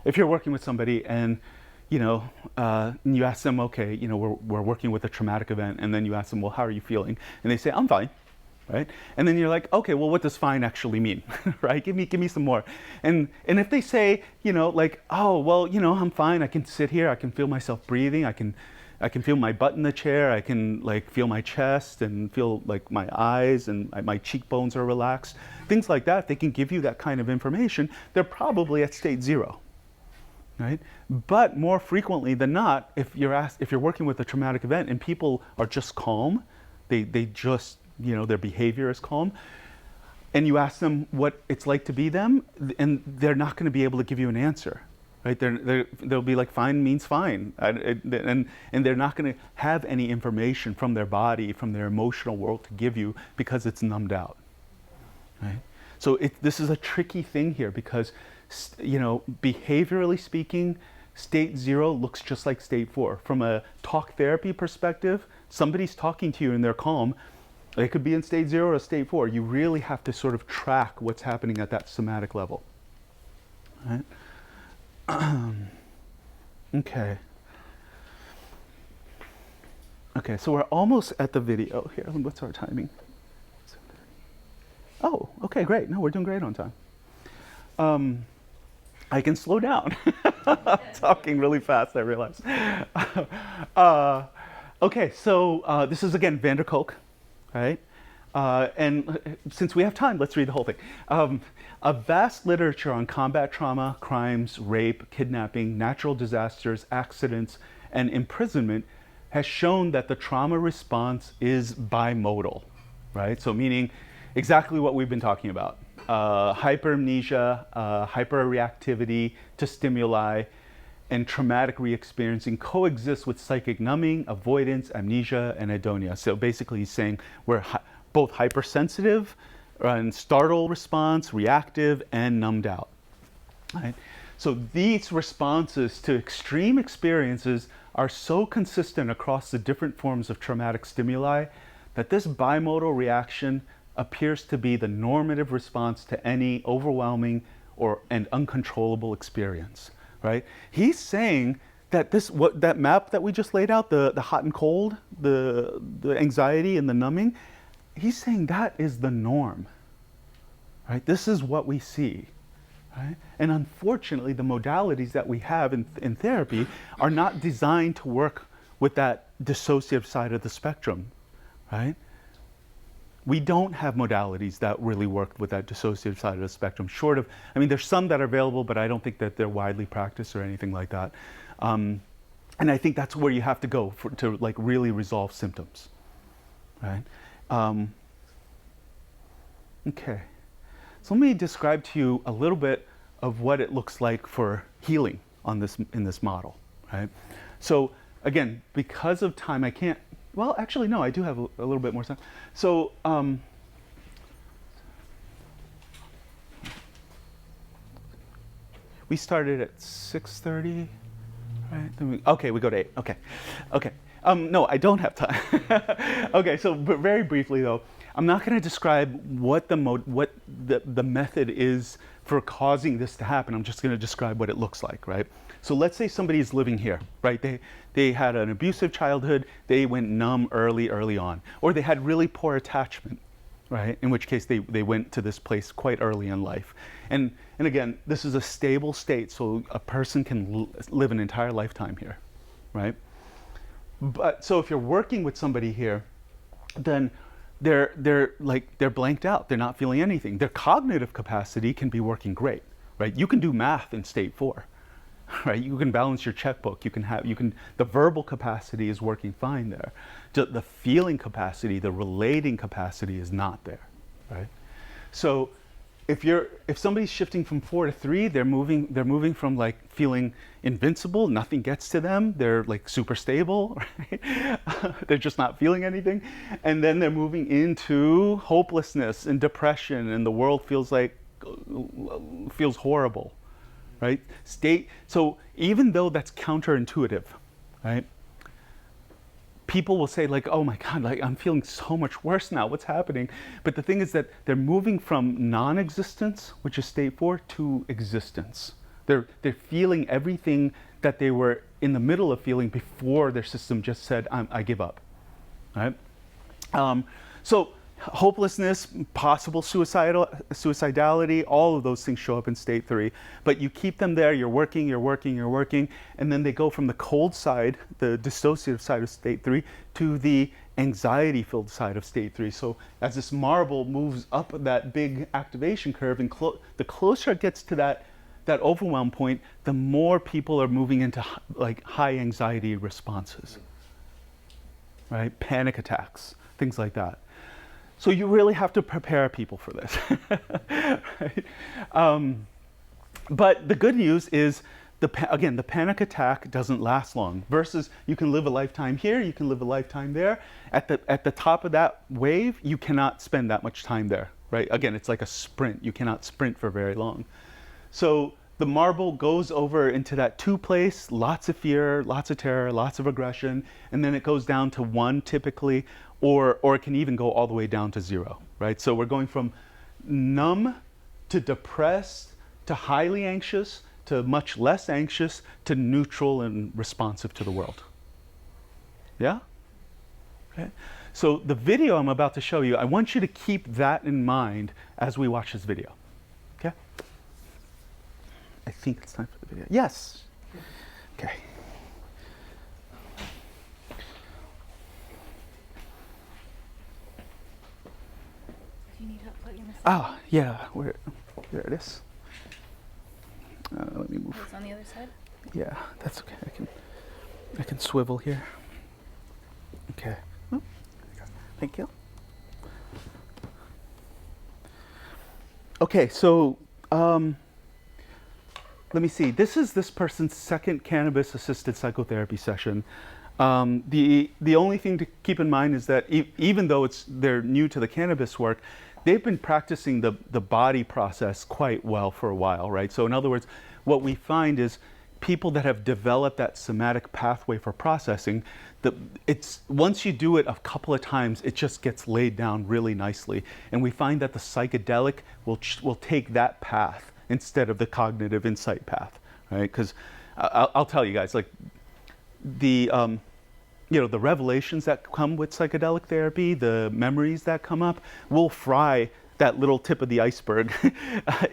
if you're working with somebody and you ask them, okay, we're working with a traumatic event, and then you ask them, well, how are you feeling? And they say, I'm fine, right? And then you're like, okay, well, what does fine actually mean, right? Give me some more. And if they say, oh, well, I'm fine. I can sit here. I can feel myself breathing. I can feel my butt in the chair. I can feel my chest and feel like my eyes and my cheekbones are relaxed. Things like that. If they can give you that kind of information, they're probably at state 0, right? But more frequently than not, if you're working with a traumatic event and people are just calm, they just, their behavior is calm, and you ask them what it's like to be them, and they're not going to be able to give you an answer. Right? They'll be like, fine means fine. And they're not going to have any information from their body, from their emotional world to give you because it's numbed out. Right? So this is a tricky thing here because, behaviorally speaking, state 0 looks just like state 4. From a talk therapy perspective, somebody's talking to you and they're calm. It could be in state 0 or state 4. You really have to sort of track what's happening at that somatic level. Right? Okay. Okay, so we're almost at the video here. What's our timing? Oh, okay, great. No, we're doing great on time. I can slow down. Talking really fast, I realize. Okay, so this is again Van der Kolk, right? And since we have time, let's read the whole thing. A vast literature on combat trauma, crimes, rape, kidnapping, natural disasters, accidents, and imprisonment has shown that the trauma response is bimodal, right? So meaning exactly what we've been talking about. Hyperamnesia, hyperreactivity to stimuli, and traumatic re-experiencing coexist with psychic numbing, avoidance, amnesia, and adonia. So basically he's saying we're both hypersensitive and startle response, reactive, and numbed out. Right? So these responses to extreme experiences are so consistent across the different forms of traumatic stimuli that this bimodal reaction appears to be the normative response to any overwhelming and uncontrollable experience. Right? He's saying that that map that we just laid out, the hot and cold, the anxiety and the numbing, he's saying that is the norm. Right? This is what we see. Right? And unfortunately, the modalities that we have in therapy are not designed to work with that dissociative side of the spectrum. Right? We don't have modalities that really work with that dissociative side of the spectrum, short of, I mean, there's some that are available, but I don't think that they're widely practiced or anything like that. And I think that's where you have to go to like really resolve symptoms. Right? Okay. So let me describe to you a little bit of what it looks like for healing in this model, right? So again, because of time, I can't, well, actually, no, I do have a little bit more time. So, we started at 6:30, right? Okay, we go to 8, okay. No, I don't have time. Okay, so but very briefly though, I'm not going to describe what the method is for causing this to happen. I'm just going to describe what it looks like, right? So let's say somebody is living here, right? They had an abusive childhood, they went numb early on, or they had really poor attachment, right? In which case they went to this place quite early in life. And again, this is a stable state, so a person can live an entire lifetime here, right? But so if you're working with somebody here, then they're blanked out. They're not feeling anything. Their cognitive capacity can be working great, right? You can do math in state 4, right? You can balance your checkbook. The verbal capacity is working fine there. The feeling capacity, the relating capacity is not there, right? So if somebody's shifting from 4 to 3, they're moving from like feeling invincible, nothing gets to them, they're like super stable, right? They're just not feeling anything, and then they're moving into hopelessness and depression, and the world feels horrible, right? So even though that's counterintuitive, right? People will say like, oh my God, like I'm feeling so much worse now, what's happening? But the thing is that they're moving from non-existence, which is state 4, to existence. They're feeling everything that they were in the middle of feeling before their system just said, I give up, right? So hopelessness, possible suicidality, all of those things show up in state 3, but you keep them there, you're working, and then they go from the cold side, the dissociative side of state 3, to the anxiety-filled side of state 3. So as this marble moves up that big activation curve, and the closer it gets to that overwhelm point, the more people are moving into like high anxiety responses, right? Panic attacks, things like that. So you really have to prepare people for this. Right? But the good news is, again, the panic attack doesn't last long, versus you can live a lifetime here, you can live a lifetime there. At the top of that wave, you cannot spend that much time there, right? Again, it's like a sprint. You cannot sprint for very long. So the marble goes over into that 2 place, lots of fear, lots of terror, lots of aggression, and then it goes down to 1 typically, or it can even go all the way down to 0, right? So we're going from numb to depressed to highly anxious to much less anxious to neutral and responsive to the world. Yeah? Okay. So the video I'm about to show you, I want you to keep that in mind as we watch this video. Okay? I think it's time for the video. Yes. Okay. Do you need help plugging this in? Ah, yeah. There it is. Let me move. Oh, it's on the other side? Yeah, that's okay. I can swivel here. Okay. Oh, there you go. Thank you. Okay, so let me see. This is this person's second cannabis-assisted psychotherapy session. The only thing to keep in mind is that even though they're new to the cannabis work, they've been practicing the body process quite well for a while, right? So in other words, what we find is people that have developed that somatic pathway for processing, once you do it a couple of times, it just gets laid down really nicely. And we find that the psychedelic will take that path instead of the cognitive insight path, right? Because I'll tell you guys, like the revelations that come with psychedelic therapy, the memories that come up, will fry that little tip of the iceberg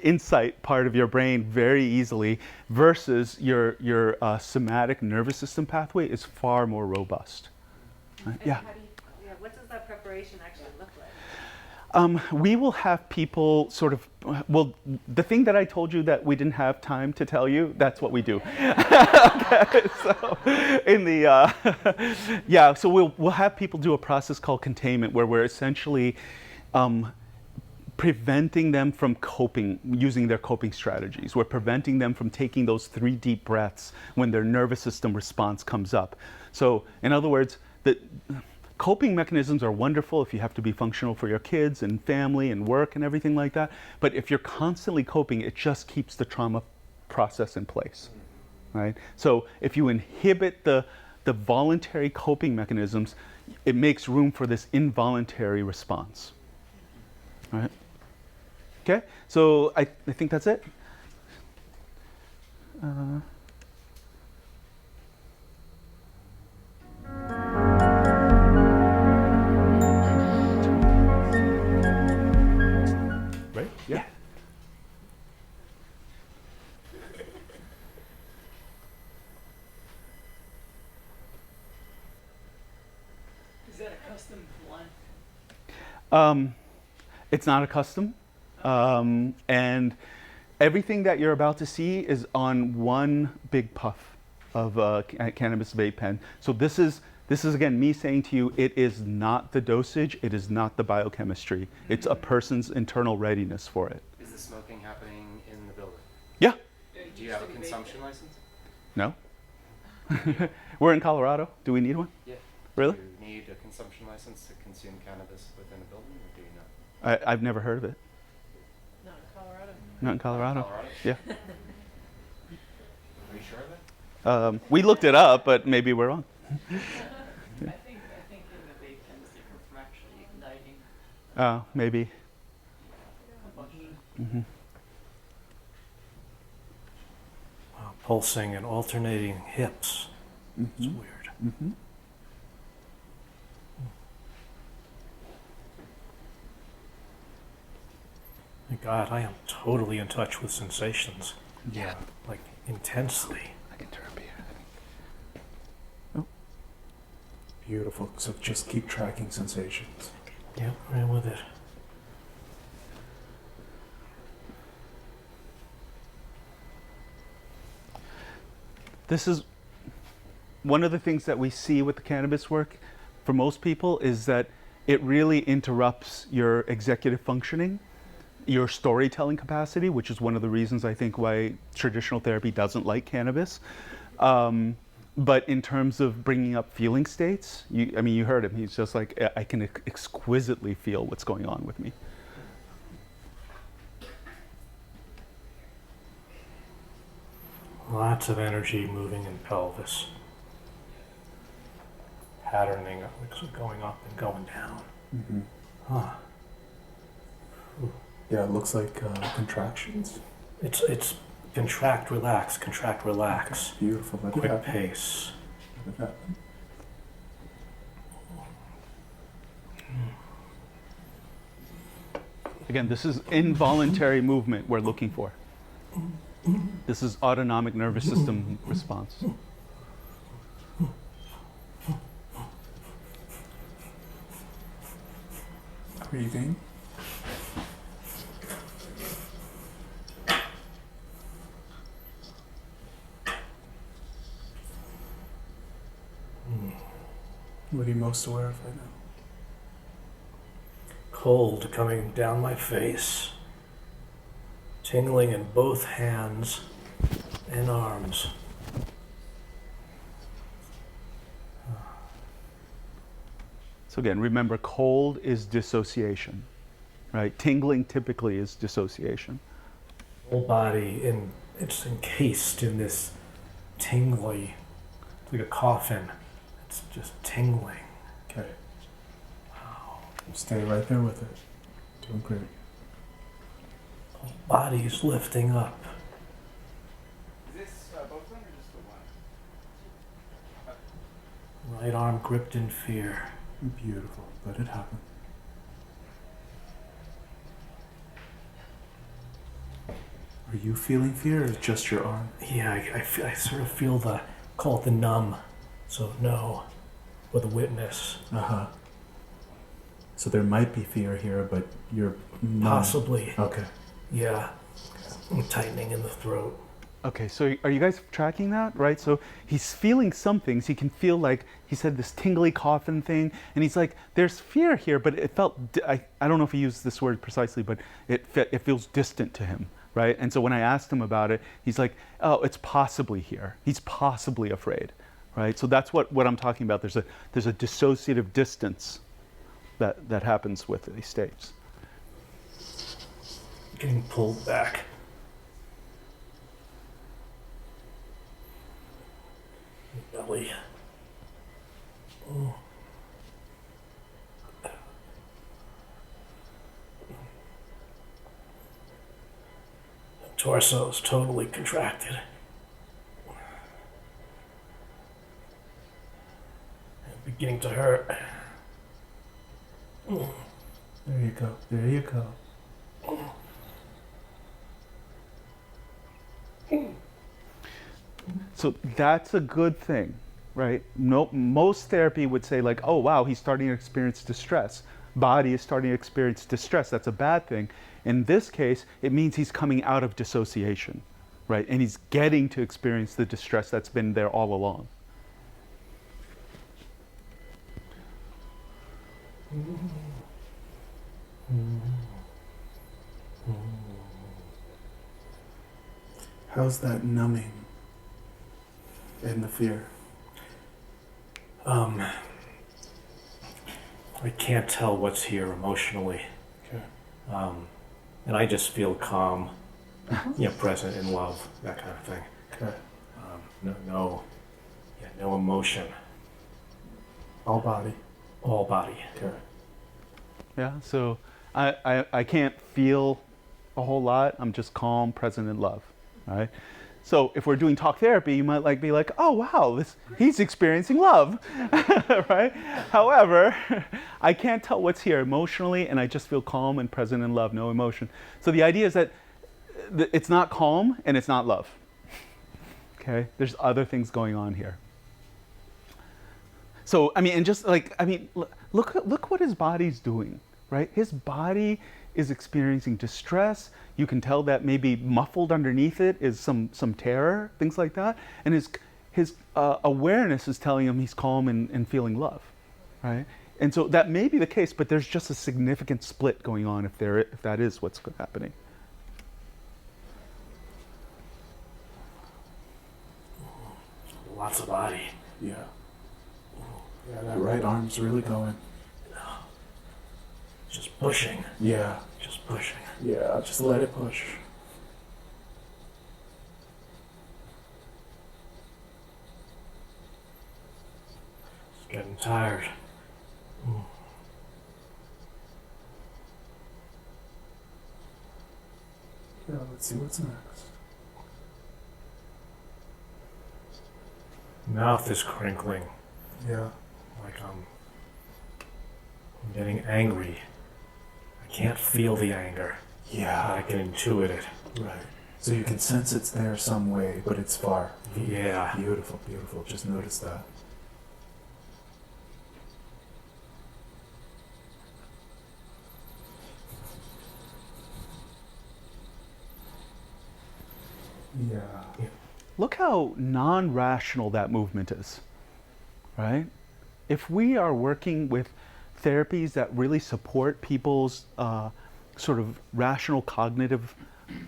insight part of your brain very easily, versus your somatic nervous system pathway is far more robust. Right? Yeah. What does that preparation actually look like? We will have people sort of, well, the thing that I told you that we didn't have time to tell you, that's what we do. Okay, so so we'll have people do a process called containment, where we're essentially preventing them from coping, using their coping strategies. We're preventing them from taking those 3 deep breaths when their nervous system response comes up. So in other words, the coping mechanisms are wonderful if you have to be functional for your kids and family and work and everything like that. But if you're constantly coping, it just keeps the trauma process in place, right? So if you inhibit the voluntary coping mechanisms, it makes room for this involuntary response, right? Okay, so I think that's it. Right? Yeah. Is that a custom blunt? It's not a custom. And everything that you're about to see is on one big puff of cannabis vape pen. So this is again me saying to you, it is not the dosage, it is not the biochemistry. It's a person's internal readiness for it. Is the smoking happening in the building? Yeah. Do you have a consumption license? No. We're in Colorado. Do we need one? Yeah. Really? Do you need a consumption license to consume cannabis within a building, or do you not? I've never heard of it. Not in Colorado. Not in Colorado. Colorado? Yeah. Are you sure of that? We looked it up, but maybe we're wrong. I think in the vape pen is different from actually igniting Maybe. combustion. Pulsing and alternating hips. It's weird. Mm-hmm. God, I am totally in touch with sensations. Yeah. Like intensely. I can turn up here. Beautiful. So just keep tracking sensations. Yep, right with it. This is one of the things that we see with the cannabis work for most people, is that it really interrupts your executive functioning, your storytelling capacity, which is one of the reasons I think why traditional therapy doesn't like cannabis. But in terms of bringing up feeling states, you heard him. He's just like, I can exquisitely feel what's going on with me. Lots of energy moving in pelvis. Patterning, like going up and going down. Mm-hmm. Huh. Yeah, it looks like contractions. It's contract, relax, contract, relax. Okay, beautiful. Let it Quick happen. pace. Let it happen. Again, this is involuntary movement we're looking for. This is autonomic nervous system response. Breathing. What are you most aware of right now? Cold coming down my face. Tingling in both hands and arms. So again, remember, cold is dissociation, right? Tingling typically is dissociation. Whole body it's encased in this tingly, it's like a coffin. It's just tingling. Okay. Stay right there with it. Doing great. Whole body's lifting up. Is this both of them or just the one? Right arm gripped in fear. Beautiful. Let it happen. Are you feeling fear, or is it just your arm? Yeah, I sort of feel call it the numb. So no, or the witness. Uh-huh. So there might be fear here, but you're numb. Possibly. Okay. Yeah. Tightening in the throat. Okay, so are you guys tracking that, right? So he's feeling some things. He can feel like, he said this tingly coffin thing, and he's like, there's fear here, but it felt, I don't know if he used this word precisely, but it feels distant to him, right? And so when I asked him about it, he's like, oh, it's possibly here. He's possibly afraid, right? So that's what I'm talking about. There's a dissociative distance that happens with these states. Getting pulled back. Belly. Oh. The torso is totally contracted. And beginning to hurt. There you go. There you go. So that's a good thing, right? No, most therapy would say like, oh wow, he's starting to experience distress. Body is starting to experience distress. That's a bad thing. In this case, it means he's coming out of dissociation, right? And he's getting to experience the distress that's been there all along. How's that numbing and the fear? I can't tell what's here emotionally. Okay. And I just feel calm, present in love, that kind of thing. Okay. No emotion. All body. All body. Okay. Yeah, so I can't feel a whole lot. I'm just calm, present in love, right? So if we're doing talk therapy, you might be like, oh wow, he's experiencing love, right? However, I can't tell what's here emotionally, and I just feel calm and present in love, no emotion. So the idea is that it's not calm and it's not love. Okay, there's other things going on here. So look what his body's doing, right? His body is experiencing distress. You can tell that maybe muffled underneath it is some terror, things like that. And his awareness is telling him he's calm and feeling love, right? And so that may be the case, but there's just a significant split going on if that is what's happening. Lots of body. Yeah. Yeah, that right arm's really going. Just pushing. Yeah. Just pushing. Yeah, just let it push. Getting tired. Yeah, let's see what's next. Mouth is crinkling. Yeah. Like I'm getting angry. I can't feel the anger. Yeah. I can intuit it. Right. So you can sense it's there some way, but it's far. Yeah. Beautiful, beautiful. Just notice that. Yeah. Look how non-rational that movement is, right? If we are working with therapies that really support people's sort of rational cognitive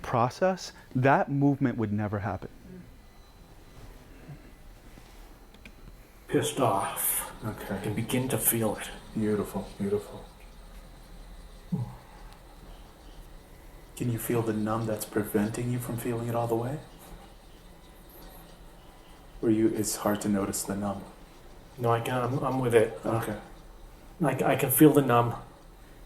process, that movement would never happen. Pissed off. Okay. I can begin to feel it. Beautiful, beautiful. Can you feel the numb that's preventing you from feeling it all the way? Or it's hard to notice the numb? No, I can. I'm with it. Okay. I can feel the numb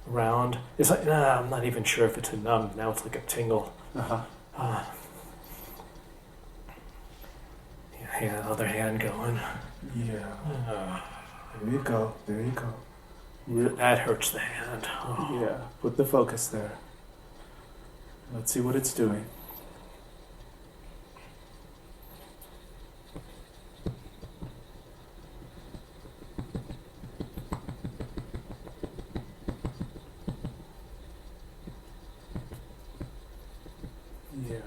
around. It's like, I'm not even sure if it's a numb. Now it's like a tingle. Uh-huh. Yeah, other hand going. Yeah. There you go. There you go. That hurts the hand. Oh. Yeah. Put the focus there. Let's see what it's doing. Yeah.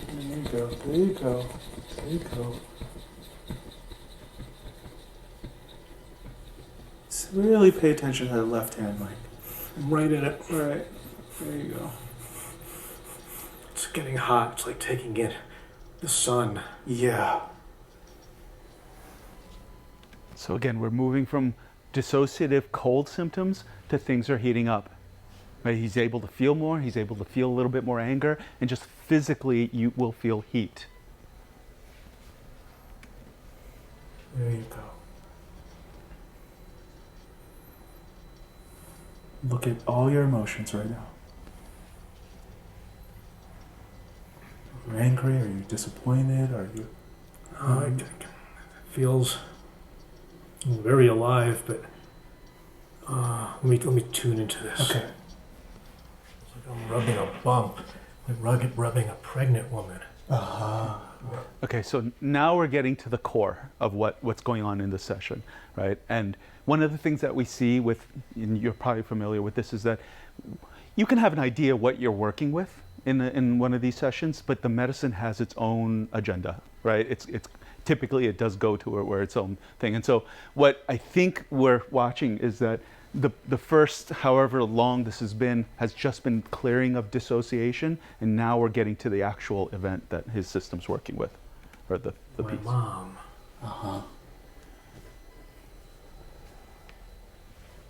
There you go. There you go. There you go. Just really pay attention to the left hand, Mike. I'm right in it. All right. There you go. It's getting hot. It's like taking in the sun. Yeah. So again, we're moving from dissociative cold symptoms to things are heating up. Right? He's able to feel more, he's able to feel a little bit more anger, and just physically you will feel heat. There you go. Look at all your emotions right now. Are you angry? Are you disappointed? Are you... It feels very alive, but let me tune into this. Okay. It's like I'm rubbing a bump, like rubbing a pregnant woman. Uh-huh. Okay, so now we're getting to the core of what's going on in this session, right? And one of the things that we see with, and you're probably familiar with this, is that you can have an idea what you're working with in one of these sessions, but the medicine has its own agenda, right? It's typically it does go to where its own thing. And so what I think we're watching is that the first, however long this has just been clearing of dissociation, and now we're getting to the actual event that his system's working with, or the My piece. mom. Uh-huh.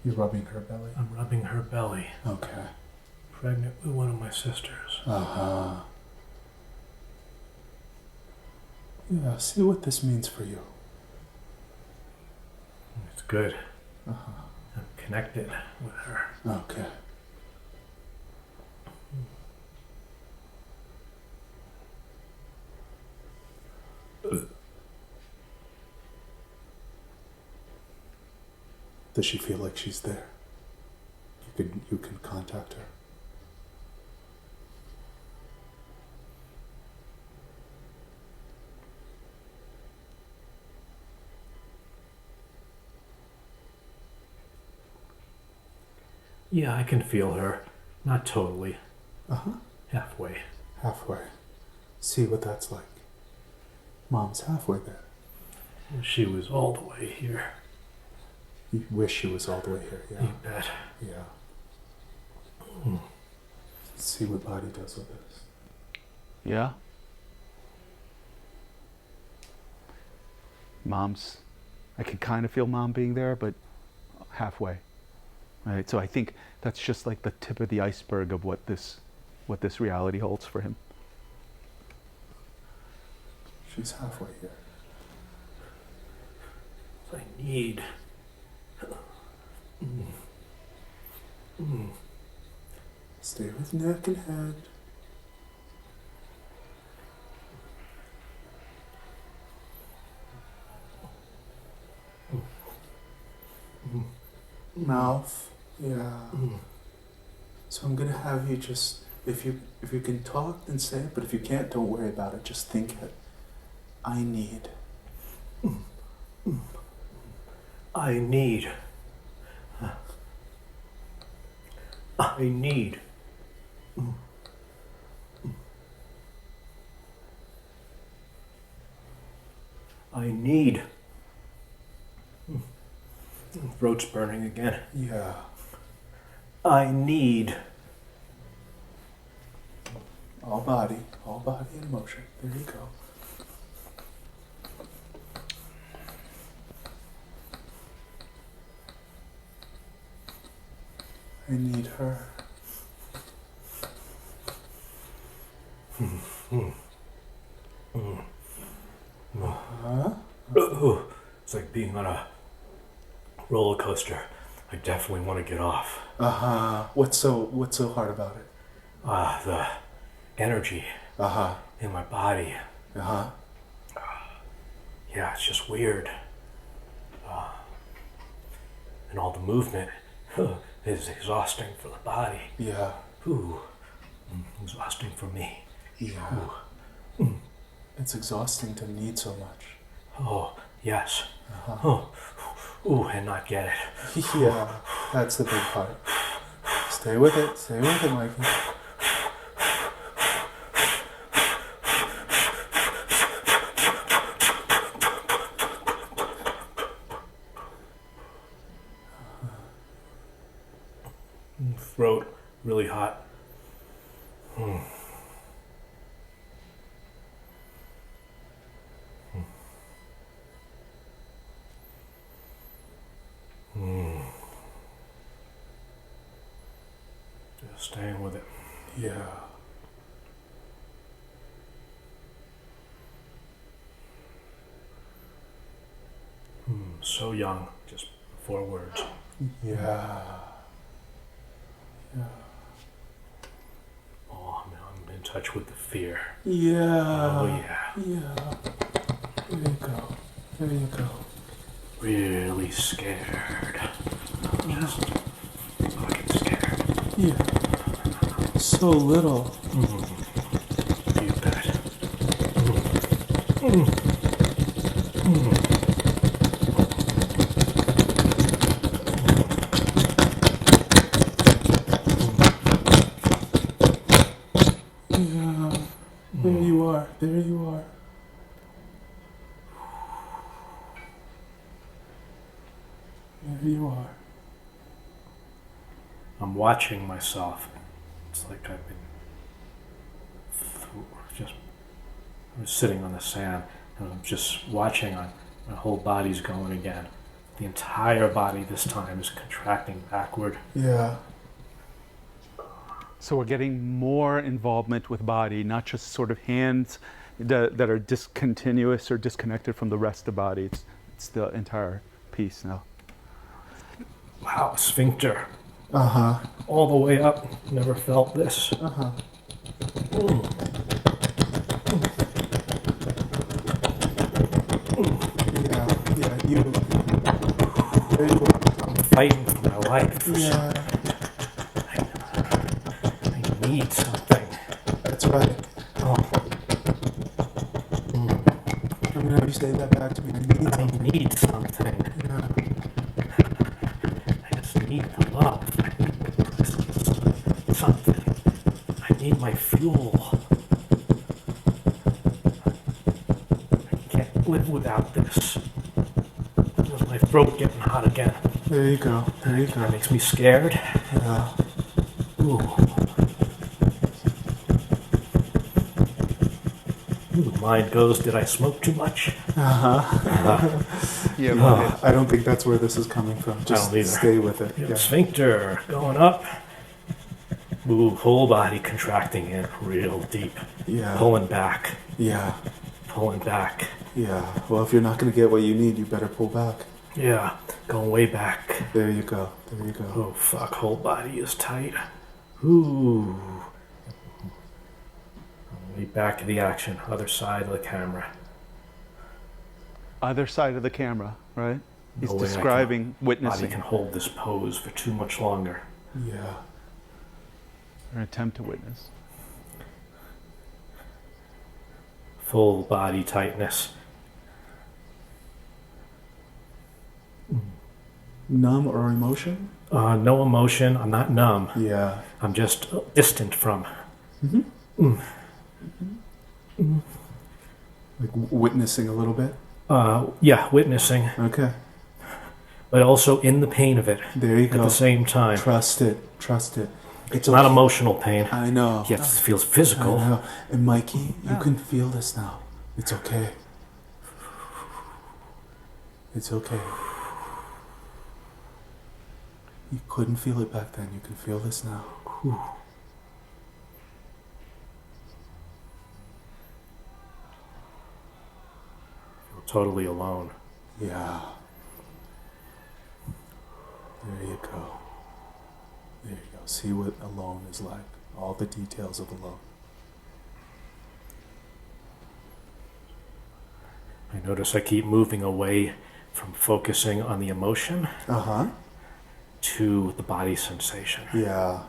You're rubbing her belly? I'm rubbing her belly. Okay. Pregnant with one of my sisters. Uh-huh. Yeah, see what this means for you. It's good. Uh-huh. I'm connected with her. Okay. Does she feel like she's there? You can contact her. Yeah, I can feel her. Not totally. Uh-huh. Halfway. Halfway. See what that's like. Mom's halfway there. She was all the way here. You wish she was all the way here, yeah. You bet. Yeah. Let's see what body does with this. Yeah. I can kind of feel mom being there, but halfway. right? So I think that's just like the tip of the iceberg of what this reality holds for him. She's halfway here. I need. Stay with neck and head. Mouth. Yeah. So I'm gonna have you just, if you can talk, then say it. But if you can't, don't worry about it. Just think it. I need. I need. I need. I need. Throat's burning again. Yeah. I need. All body and emotion. There you go. I need her. It's like being on a roller coaster. I definitely want to get off. What's so hard about it? The energy in my body. Yeah, it's just weird. And all the movement is exhausting for the body. Yeah. Exhausting for me. Yeah. It's exhausting to need so much. Oh, yes. And not get it. Yeah, that's the big part. Stay with it, Mikey. Throat really hot. Just staying with it. Yeah. So young, just 4 words. Yeah. Yeah. Oh, I'm in touch with the fear. Yeah. Oh, yeah. Yeah. There you go. There you go. Really scared. Just fucking scared. Yeah. So little. You bet. Yeah. There you are. There you are. There you are. I'm watching myself. It's like I've been I was sitting on the sand and I'm just watching my whole body's going again. The entire body this time is contracting backward. Yeah. So we're getting more involvement with body, not just sort of hands that are discontinuous or disconnected from the rest of the body. It's the entire piece now. Wow, sphincter. Uh-huh. All the way up. Never felt this. Uh-huh. Yeah, you. There you are. I'm fighting for my life. Yeah. I need something. That's right. Oh. I'm gonna have you say that back to me. I need something. Yeah. I just need the love. I need something. I need my fuel. I can't live without this. My throat getting hot again. There you go. There you go. That makes me scared. Yeah. Ooh. The mind goes, did I smoke too much? Yeah. I don't think that's where this is coming from. Just stay with it. Yeah. Sphincter going up. Ooh, whole body contracting in real deep. Yeah. Pulling back. Yeah. Pulling back. Yeah. Well, if you're not going to get what you need, you better pull back. Yeah. Going way back. There you go. There you go. Oh, fuck. Whole body is tight. Ooh. Back to the action. Other side of the camera. Other side of the camera, right? He's No way describing, body witnessing. can hold this pose for too much longer. Yeah. Or attempt to witness. Full body tightness. Numb or emotion? No emotion. I'm not numb. Yeah. I'm just distant from. Mm-hmm. Like witnessing a little bit? Yeah, witnessing. Okay. But also in the pain of it. There you go. At the same time. Trust it. Trust it. It's not emotional pain. I know. Yet it feels physical. I know. And Mikey, you can feel this now. It's okay. It's okay. You couldn't feel it back then. You can feel this now. Whew. Totally alone. Yeah. There you go. There you go. See what alone is like. All the details of alone. I notice I keep moving away from focusing on the emotion to the body sensation. Yeah.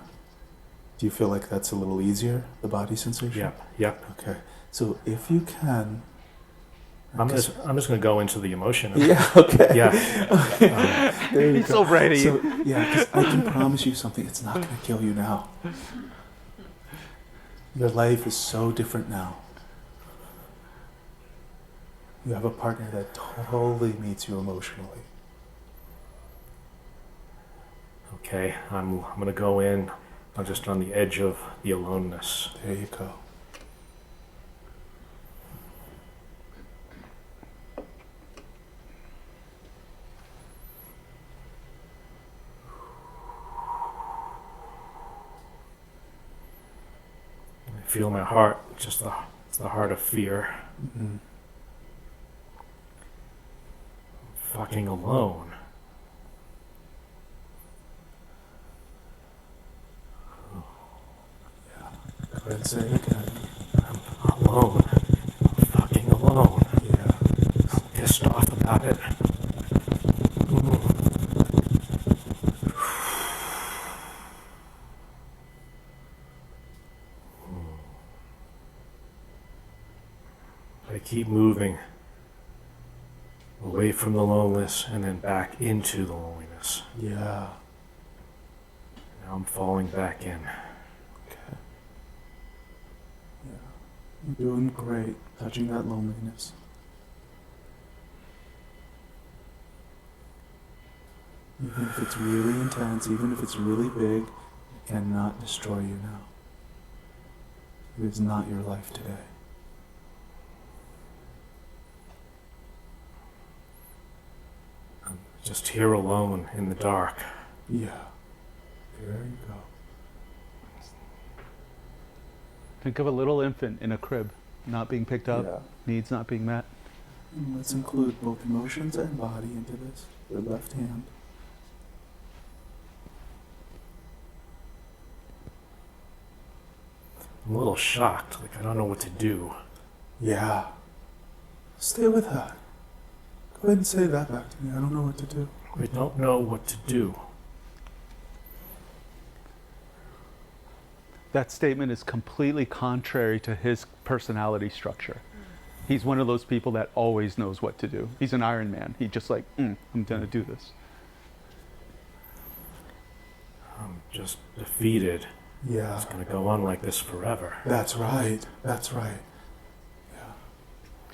Do you feel like that's a little easier, the body sensation? Yep. Okay. So if you can... I'm just going to go into the emotion. Yeah, okay. Yeah. There you He's go. so ready. So, yeah, because I can promise you something. It's not going to kill you now. Your life is so different now. You have a partner that totally meets you emotionally. Okay, I'm going to go in. I'm just on the edge of the aloneness. There you go. I feel my heart, just the heart of fear. Mm-hmm. Fucking alone. Yeah. Go ahead and say it again. I'm alone. I'm fucking alone. Yeah. I'm pissed off about it. I keep moving away from the loneliness and then back into the loneliness. Yeah. Now I'm falling back in. Okay. Yeah. You're doing great, touching that loneliness. Even if it's really intense, even if it's really big, it cannot destroy you now. It is not your life today. I'm just here alone in the dark. Yeah. There you go. Think of a little infant in a crib, not being picked up, Yeah. needs not being met. And let's include both emotions and body into this. Your left hand. I'm a little shocked, like I don't know what to do. Yeah. Stay with that. Go ahead and say that back to me. I don't know what to do. I don't know what to do. That statement is completely contrary to his personality structure. He's one of those people that always knows what to do. He's an Iron Man. He just like, I'm gonna do this. I'm just defeated. Yeah. It's gonna go on like this forever. That's right. That's right. Yeah.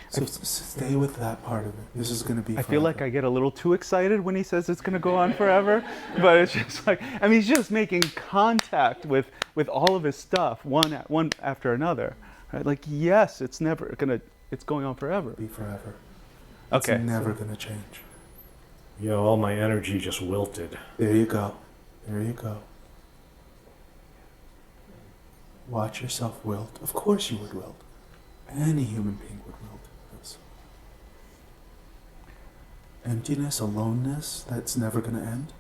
So stay with that part of it. This is going to be I feel like forever. I get a little too excited when he says it's gonna go on forever, but it's just like, he's just making contact with all of his stuff, one after another, right? Like, yes, it's going on forever. Be forever. Okay. It's never gonna change. Yo, all my energy just wilted. There you go. There you go. Watch yourself wilt. Of course you would wilt. Any human being would wilt. Yes. Emptiness, aloneness, that's never gonna end.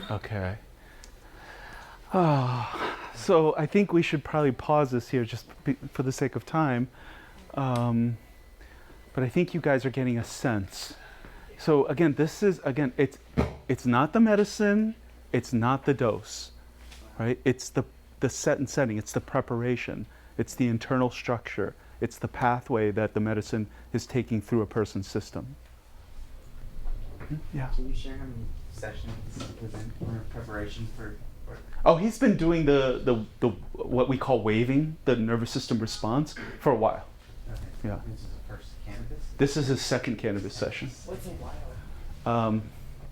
Okay. So I think we should probably pause this here just for the sake of time. But I think you guys are getting a sense. So again, it's not the medicine, it's not the dose, right? It's the set and setting, it's the preparation, it's the internal structure, it's the pathway that the medicine is taking through a person's system. Yeah. Can you share how many sessions within preparation for? Oh, he's been doing the what we call waving, the nervous system response, for a while. Okay. Yeah. This is the first cannabis? This is his second cannabis session. What's a while?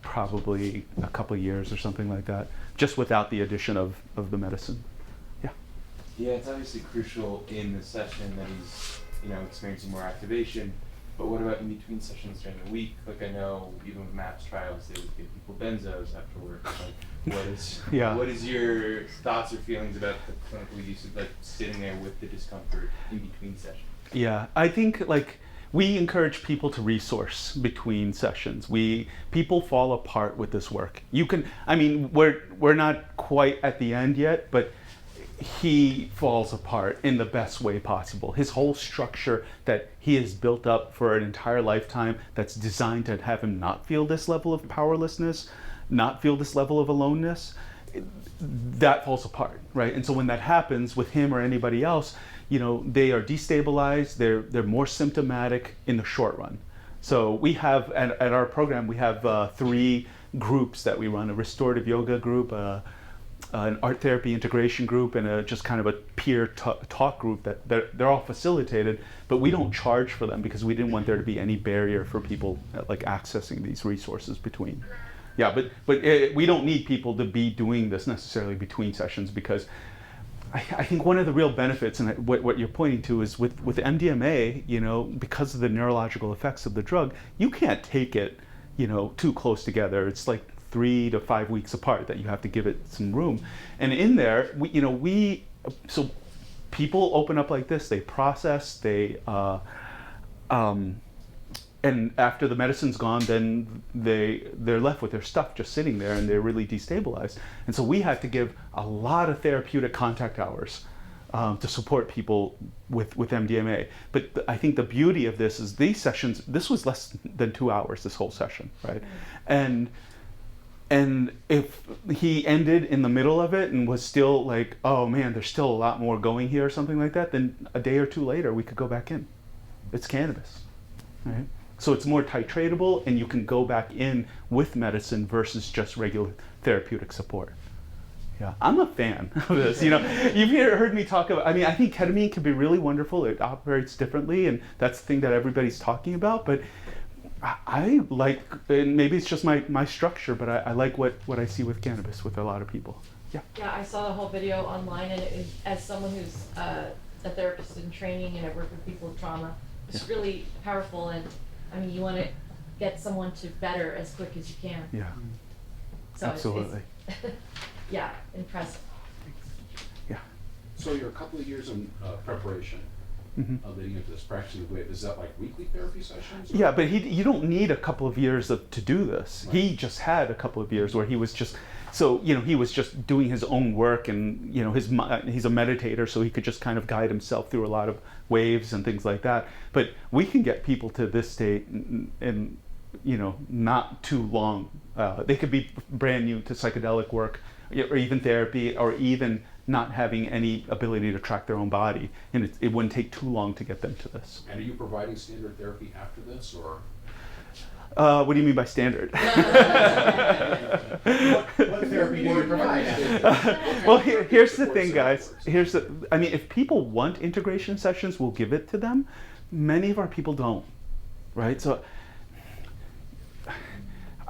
Probably a couple of years or something like that, just without the addition of the medicine. Yeah. Yeah, it's obviously crucial in the session that he's, experiencing more activation. But what about in between sessions during the week? Like, I know even with MAPS trials, they would give people benzos after work. Like, what is your thoughts or feelings about the clinical use of like sitting there with the discomfort in between sessions? Yeah, I think we encourage people to resource between sessions. People fall apart with this work. We're not quite at the end yet, but he falls apart in the best way possible. His whole structure that he has built up for an entire lifetime that's designed to have him not feel this level of powerlessness, not feel this level of aloneness, that falls apart, right? And so when that happens with him or anybody else, they are destabilized, they're more symptomatic in the short run. So we have, at our program, we have 3 groups that we run: a restorative yoga group, an art therapy integration group, and just kind of a peer talk group that they're all facilitated, but we don't charge for them because we didn't want there to be any barrier for people accessing these resources between. Yeah, but we don't need people to be doing this necessarily between sessions, because I think one of the real benefits, and what you're pointing to, is with MDMA, because of the neurological effects of the drug, you can't take it, too close together. It's like 3 to 5 weeks apart that you have to give it some room. And in there, so people open up like this, they process, and after the medicine's gone, then they're left with their stuff just sitting there, and they're really destabilized. And so we had to give a lot of therapeutic contact hours to support people with MDMA. But I think the beauty of this is these sessions, this was less than 2 hours, this whole session, right? And if he ended in the middle of it and was still like, oh man, there's still a lot more going here or something like that, then a day or 2 later, we could go back in. It's cannabis, right? So it's more titratable, and you can go back in with medicine versus just regular therapeutic support. Yeah, I'm a fan of this. You've heard me talk about, I think ketamine can be really wonderful. It operates differently, and that's the thing that everybody's talking about. But I like, and maybe it's just my structure, but I like what I see with cannabis with a lot of people. Yeah. Yeah, I saw the whole video online, and as someone who's a therapist in training, and I work with people with trauma, it's really powerful. And you want to get someone to better as quick as you can. Yeah. So absolutely. Yeah, impressive. Yeah. So you're a couple of years in preparation. Leading into this practicing the way, is that like weekly therapy sessions? Yeah, but you don't need a couple of years to do this. Right. He just had a couple of years where he was just, he was just doing his own work, and he's a meditator, so he could just kind of guide himself through a lot of waves and things like that. But we can get people to this state in not too long. They could be brand new to psychedelic work, or even therapy, or even not having any ability to track their own body, and it wouldn't take too long to get them to this. And are you providing standard therapy after this, or? What do you mean by standard? What therapy do you provide? Well, here's the thing, guys. If people want integration sessions, we'll give it to them. Many of our people don't, right? So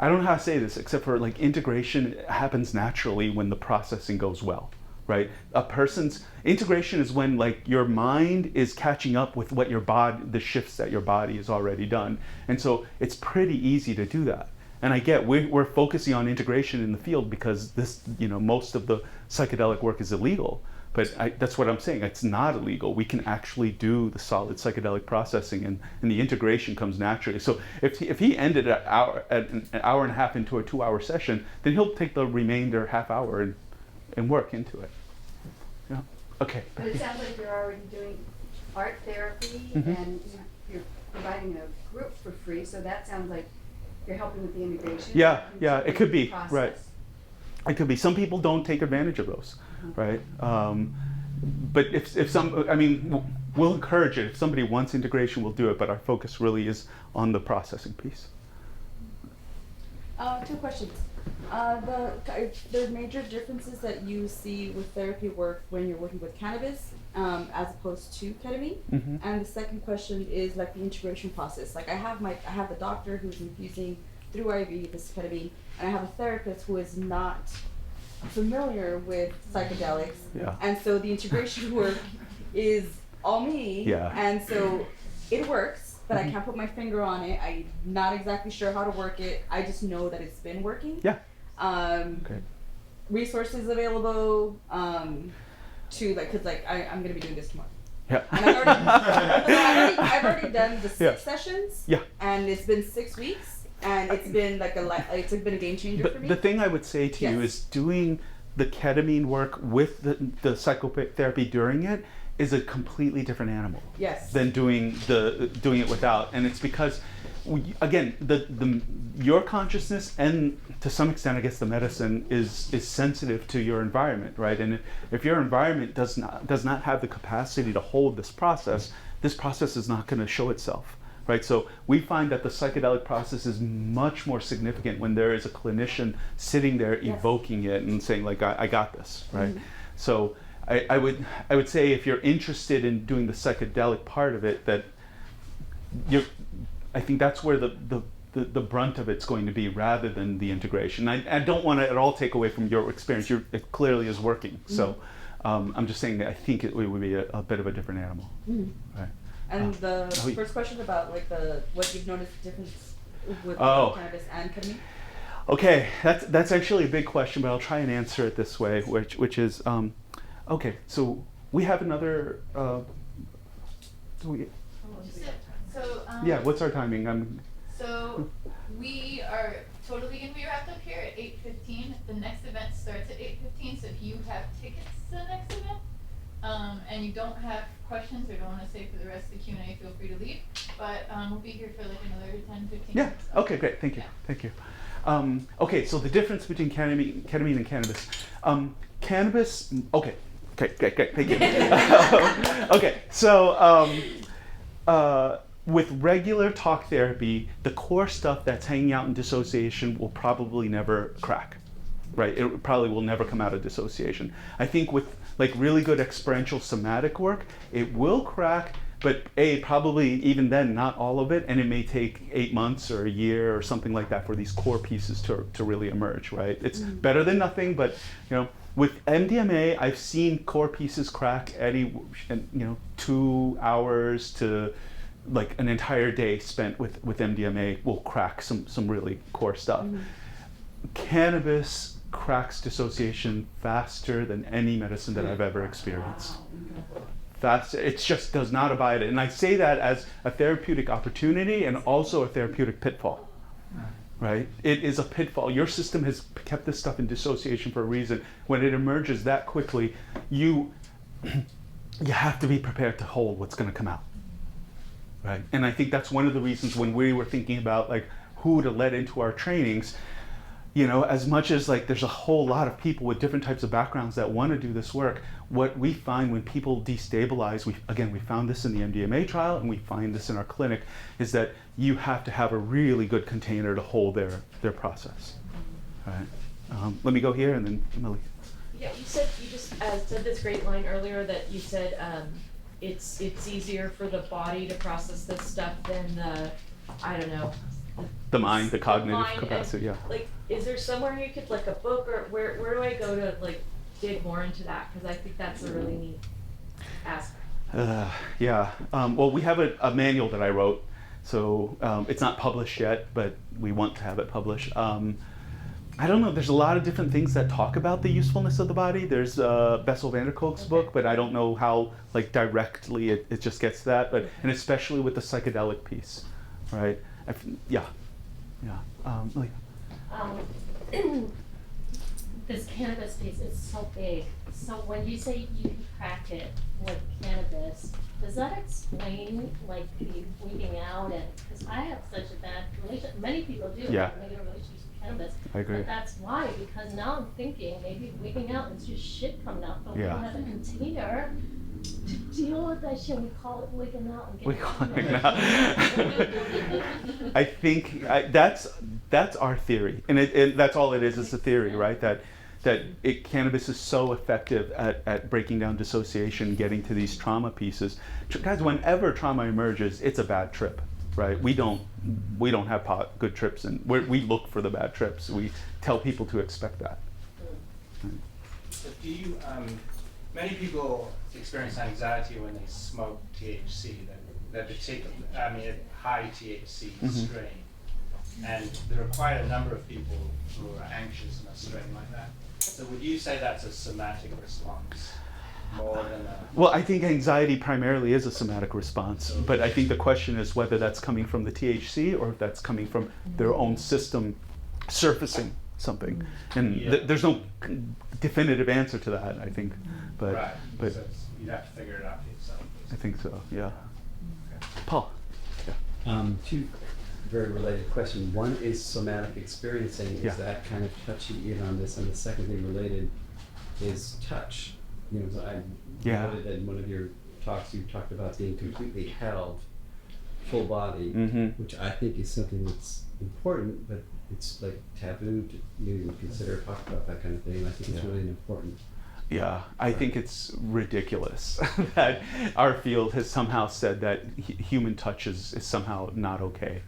I don't know how to say this except for like integration happens naturally when the processing goes well, right? A person's integration is when like your mind is catching up with what your body, the shifts that your body has already done. And so it's pretty easy to do that. And I get we're focusing on integration in the field because this, most of the psychedelic work is illegal. But that's what I'm saying. It's not illegal. We can actually do the solid psychedelic processing, and the integration comes naturally. So if he ended at an hour and a half into a 2-hour session, then he'll take the remainder half hour and work into it. Yeah. Okay. But it sounds like you're already doing art therapy, Mm-hmm. and you're providing a group for free. So that sounds like you're helping with the integration. Yeah. It could be process. right. It could be. Some people don't take advantage of those. Right, but if some, we'll encourage it. If somebody wants integration, we'll do it. But our focus really is on the processing piece. 2 questions. The major differences that you see with therapy work when you're working with cannabis as opposed to ketamine. Mm-hmm. And the second question is like the integration process. Like I have the doctor who's infusing through IV this ketamine, and I have a therapist who is not familiar with psychedelics, and so the integration work is all me, and so it works, but I can't put my finger on it. I'm not exactly sure how to work it. I just know that it's been working. Resources available to because I'm gonna be doing this tomorrow. Yeah. And I've already done the 6 sessions. Yeah. And it's been 6 weeks. And it's been it's been a game changer for me. The thing I would say to you is doing the ketamine work with the psychotherapy during it is a completely different animal. Yes. Than doing it without, and it's because, again, your consciousness and to some extent, I guess, the medicine is sensitive to your environment, right? And if your environment does not have the capacity to hold this process is not going to show itself. Right, so we find that the psychedelic process is much more significant when there is a clinician sitting there evoking it and saying like, I got this, right? Mm-hmm. So I would say if you're interested in doing the psychedelic part of it, that I think that's where the brunt of it's going to be rather than the integration. I don't want to at all take away from your experience. It clearly is working. Mm-hmm. So I'm just saying that I think it would be a bit of a different animal. Mm-hmm. Right. And the first question about what you've noticed the difference with cannabis and ketamine? Okay, that's actually a big question, but I'll try and answer it this way, which is, okay, so we have another, what's our timing? So we are totally going to be wrapped up here at 8:15. The next event starts at 8:15, so if you have tickets to the next event, and you don't have questions or don't want to stay for the rest of the Q&A, feel free to leave. But we'll be here for another 10-15 minutes. Yeah, okay, great, thank you, thank you. Okay, so the difference between ketamine and cannabis. Cannabis, okay, great, thank you. Okay, so with regular talk therapy, the core stuff that's hanging out in dissociation will probably never crack, right? It probably will never come out of dissociation. I think with really good experiential somatic work, it will crack, but probably even then not all of it, and it may take 8 months or a year or something like that for these core pieces to really emerge, right? It's better than nothing, but with MDMA, I've seen core pieces crack 2 hours to an entire day spent with MDMA will crack some really core stuff. Cannabis cracks dissociation faster than any medicine that I've ever experienced. Faster, it just does not abide it. And I say that as a therapeutic opportunity and also a therapeutic pitfall, right? It is a pitfall. Your system has kept this stuff in dissociation for a reason. When it emerges that quickly, you have to be prepared to hold what's going to come out, right? And I think that's one of the reasons when we were thinking about who to let into our trainings, as much as there's a whole lot of people with different types of backgrounds that want to do this work, what we find when people destabilize, we found this in the MDMA trial and we find this in our clinic, is that you have to have a really good container to hold their process. All right. Let me go here and then Emily. Yeah, you just said this great line earlier that you said it's easier for the body to process this stuff than the The mind, the cognitive mind capacity, and, yeah. Like, is there somewhere you could, like a book, or where do I go to like dig more into that? Because I think that's a really neat aspect. Yeah. Well, we have a manual that I wrote, so it's not published yet, but we want to have it published. I don't know. There's a lot of different things that talk about the usefulness of the body. There's Bessel van der Kolk's book, but I don't know how like directly it just gets to that. But and especially with the psychedelic piece, right? Yeah. This cannabis piece is so big. So when you say you can crack it with cannabis, does that explain like the weeding out? And because I have such a bad relation, many people do Yeah. have negative relations with cannabis. I agree. But that's why, because now I'm thinking maybe weeding out is just shit coming out, but we Yeah. don't have a container to deal with that shit. We call it wigging out and We getting call it it out. I think that's our theory, and that's all it is a theory, right? That cannabis is so effective at breaking down dissociation, getting to these trauma pieces. Guys, whenever trauma emerges, it's a bad trip, right? We don't have good trips, and we look for the bad trips. We tell people to expect that. So do you, many people experience anxiety when they smoke THC, that particular, high THC strain. And there are quite a number of people who are anxious in a strain like that. So would you say that's a somatic response more than a... Well, I think anxiety primarily is a somatic response, but I think the question is whether that's coming from the THC or if that's coming from their own system surfacing something. And there's no definitive answer to that, I think. But, Right, but so you'd have to figure it out for yourself. I think so, yeah. Paul? Yeah. Two very related questions. One is somatic experiencing. Is Yeah. that kind of touching in on this? And the second thing related is touch. You know, so I noted that in one of your talks you talked about being completely held, full body, which I think is something that's important, but it's like taboo to even consider talking about that kind of thing. And I think it's really important. Yeah, I think it's ridiculous that our field has somehow said that human touch is somehow not okay.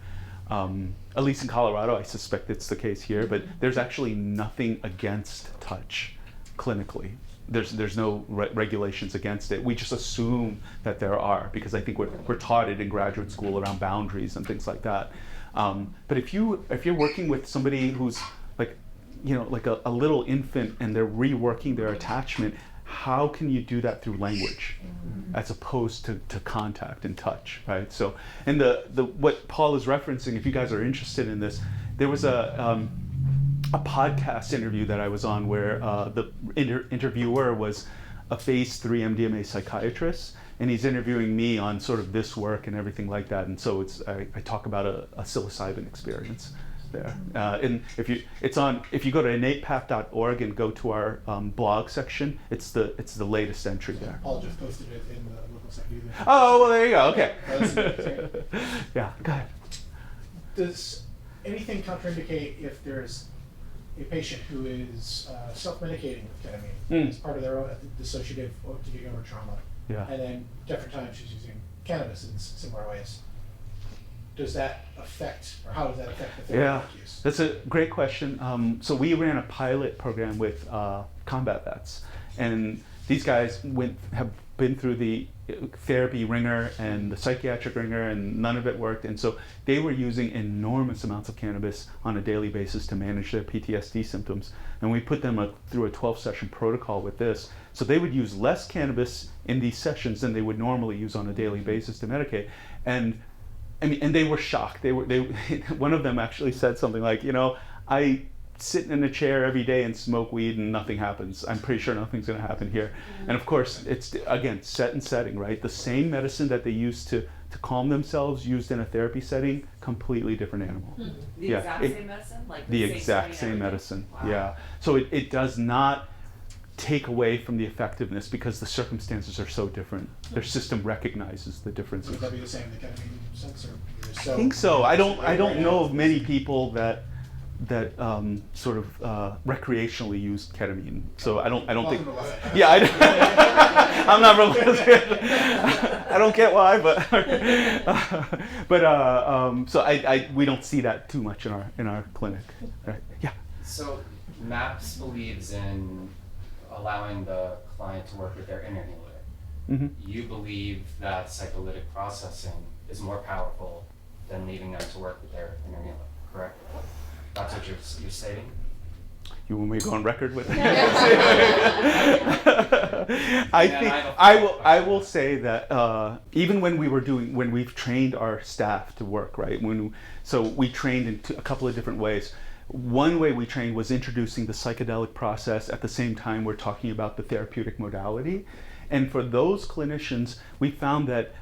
At least in Colorado, I suspect it's the case here, but there's actually nothing against touch clinically. There's no regulations against it. We just assume that there are because I think we're taught it in graduate school around boundaries and things like that. But if you're working with somebody who's like, you know, like a little infant and they're reworking their attachment, how can you do that through language as opposed to contact and touch, right? So, and the what Paul is referencing, if you guys are interested in this, there was a podcast interview that I was on where the interviewer was a phase 3 MDMA psychiatrist, and he's interviewing me on sort of this work and everything like that. And so I talk about a psilocybin experience there. And if you go to innatepath.org and go to our blog section, it's the latest entry there. Paul just posted it in the local section. Oh, well, there you go. Okay. Yeah, go ahead. Does anything contraindicate if there's a patient who is self-medicating with ketamine as part of their own dissociative or getting over trauma, and then different times she's using cannabis in similar ways? Does that affect, or how does that affect the therapeutic use? That's a great question. So we ran a pilot program with combat vets, and these guys have been through the therapy ringer and the psychiatric ringer, and none of it worked. And so they were using enormous amounts of cannabis on a daily basis to manage their PTSD symptoms. And we put them through a 12-session protocol with this. So they would use less cannabis in these sessions than they would normally use on a daily basis to medicate. And I mean, and they were shocked. They one of them actually said something like, you know, I sit in a chair every day and smoke weed and nothing happens. I'm pretty sure nothing's going to happen here. And of course, it's, again, set and setting, right? The same medicine that they used to calm themselves used in a therapy setting, completely different animal. The exact same medicine? Like the exact same medicine, yeah. So it does not take away from the effectiveness because the circumstances are so different. Their system recognizes the differences. Would that be the same in the ketamine sense? Or I think so. I don't know of many people that sort of recreationally use ketamine. So I don't think. Welcome to life. Yeah, I'm not religious. I don't get why, but so we don't see that too much in our clinic. Right? Yeah. So MAPS believes in allowing the client to work with their inner healer. Mm-hmm. You believe that psycholytic processing is more powerful than leaving them to work with their inner healer, correct? That's what you're stating? You want me to go on record with it? I will say that even when we've trained our staff to work, right? So we trained in a couple of different ways. One way we trained was introducing the psychedelic process at the same time we're talking about the therapeutic modality. And for those clinicians, we found that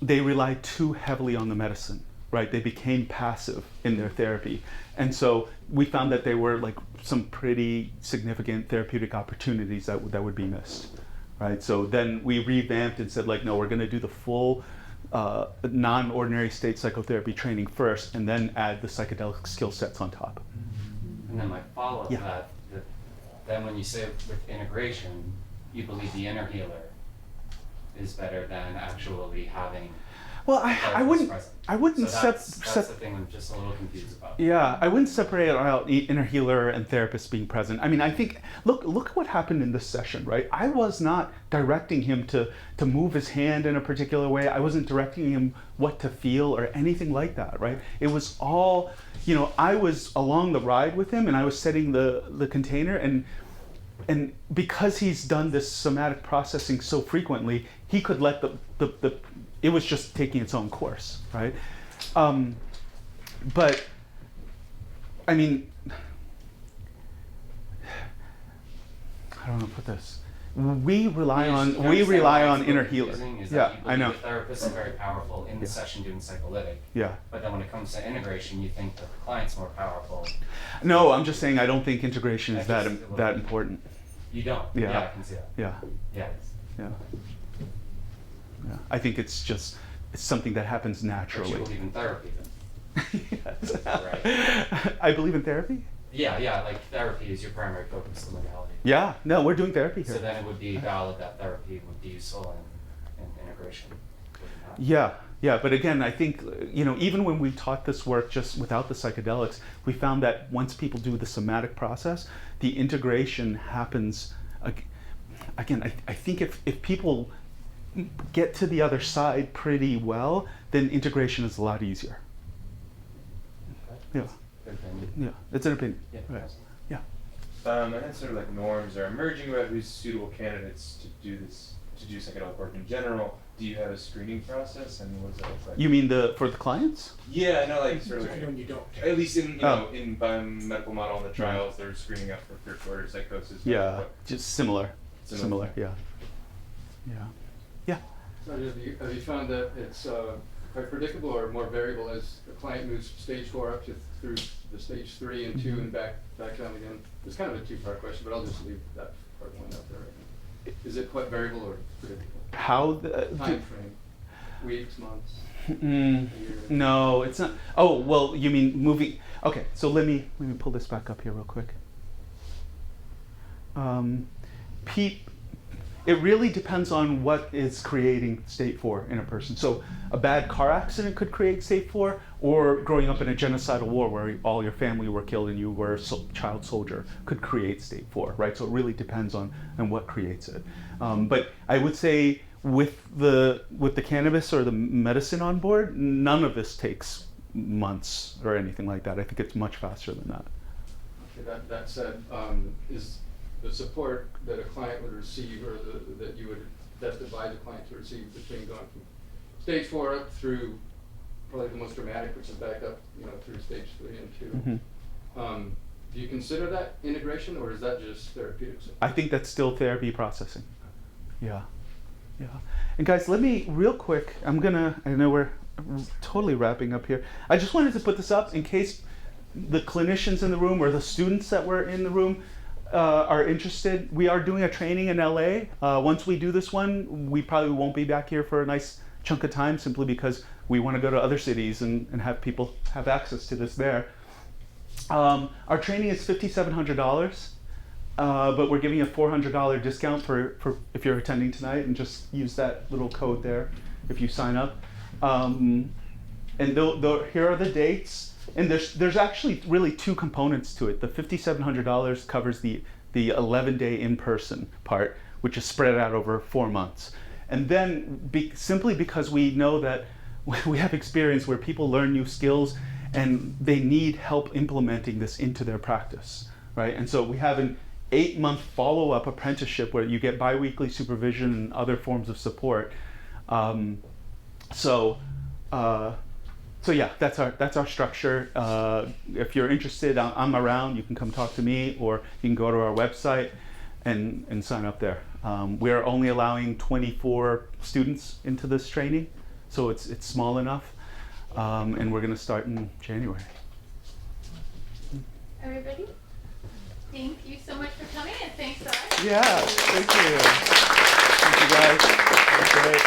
they relied too heavily on the medicine, right? They became passive in their therapy. And so we found that there were like some pretty significant therapeutic opportunities that would be missed, right? So then we revamped and said, like, no, we're going to do the full non-ordinary state psychotherapy training first, and then add the psychedelic skill sets on top. And then my follow-up to that, then when you say with integration, you believe the inner healer is better than actually having. Well, I wouldn't. So that's the thing I'm just a little confused about. Yeah, I wouldn't separate out inner healer and therapist being present. I mean, I think look what happened in this session, right? I was not directing him to move his hand in a particular way. I wasn't directing him what to feel or anything like that, right? It was all, I was along the ride with him, and I was setting the container, and because he's done this somatic processing so frequently, he could let it was just taking its own course, right? But I mean, I don't know how to put this. We rely on inner healer. Yeah, I know. The therapist is very powerful in the session doing psycholytic. Yeah. But then when it comes to integration, you think that the client's more powerful. No, I'm just saying I don't think integration is that important. You don't? Yeah. I can see that. Yeah. Yeah. Yeah. Yeah. I think it's something that happens naturally. But you believe in therapy then? Yes. Right. I believe in therapy? Yeah, like therapy is your primary focus, the modality. Yeah, no, we're doing therapy here. So then it would be valid that therapy would be useful in integration. Yeah, but again, I think, even when we taught this work just without the psychedelics, we found that once people do the somatic process, the integration happens, again, I think if people get to the other side pretty well, then integration is a lot easier. Yeah. Yeah, it's an opinion. Yeah. Right. Yeah. And then sort of like norms are emerging about who's suitable candidates to do psychedelic work in general. Do you have a screening process, and what does that look like? You mean for the clients? Yeah, I know, like sort of like, when you don't. At least in biomedical model in the trials, they're screening up for first order psychosis. Yeah, just similar. Similar. Yeah. So have you found that it's quite predictable or more variable as the client moves stage 4 up through the stage 3 and 2 and back down again? It's kind of a 2-part question, but I'll just leave that part 1 out there right now. Is it quite variable or predictable? How time frame? Weeks, months? No, it's not. Oh, well, you mean moving? Okay, so let me pull this back up here real quick. It really depends on what is creating state 4 in a person. So a bad car accident could create state 4, or growing up in a genocidal war where all your family were killed and you were a child soldier could create state 4, right? So it really depends on what creates it. But I would say with the cannabis or the medicine on board, none of this takes months or anything like that. I think it's much faster than that. Okay, that said, is the support that a client would receive, or that advise a client to receive between going from stage 4 up through probably the most dramatic, which is back up, through stage 3 and 2. Mm-hmm. Do you consider that integration, or is that just therapeutic support? I think that's still therapy processing. Yeah. And guys, let me real quick. I know we're totally wrapping up here. I just wanted to put this up in case the clinicians in the room or the students that were in the room are interested. We are doing a training in LA. Once we do this one, we probably won't be back here for a nice chunk of time, simply because we want to go to other cities and have people have access to this there. Our training is $5,700, but we're giving a $400 discount for if you're attending tonight, and just use that little code there if you sign up. And here are the dates. And there's actually really two components to it. The $5,700 covers the 11-day in-person part, which is spread out over 4 months. And then simply because we know that we have experience where people learn new skills and they need help implementing this into their practice, right? And so we have an 8-month follow-up apprenticeship where you get bi-weekly supervision and other forms of support. So yeah, that's our structure. If you're interested, I'm around. You can come talk to me, or you can go to our website and sign up there. We're only allowing 24 students into this training, so it's small enough, and we're going to start in January. Everybody, thank you so much for coming, and thanks, Sarah. Yeah, thank you. Thank you guys. That's great.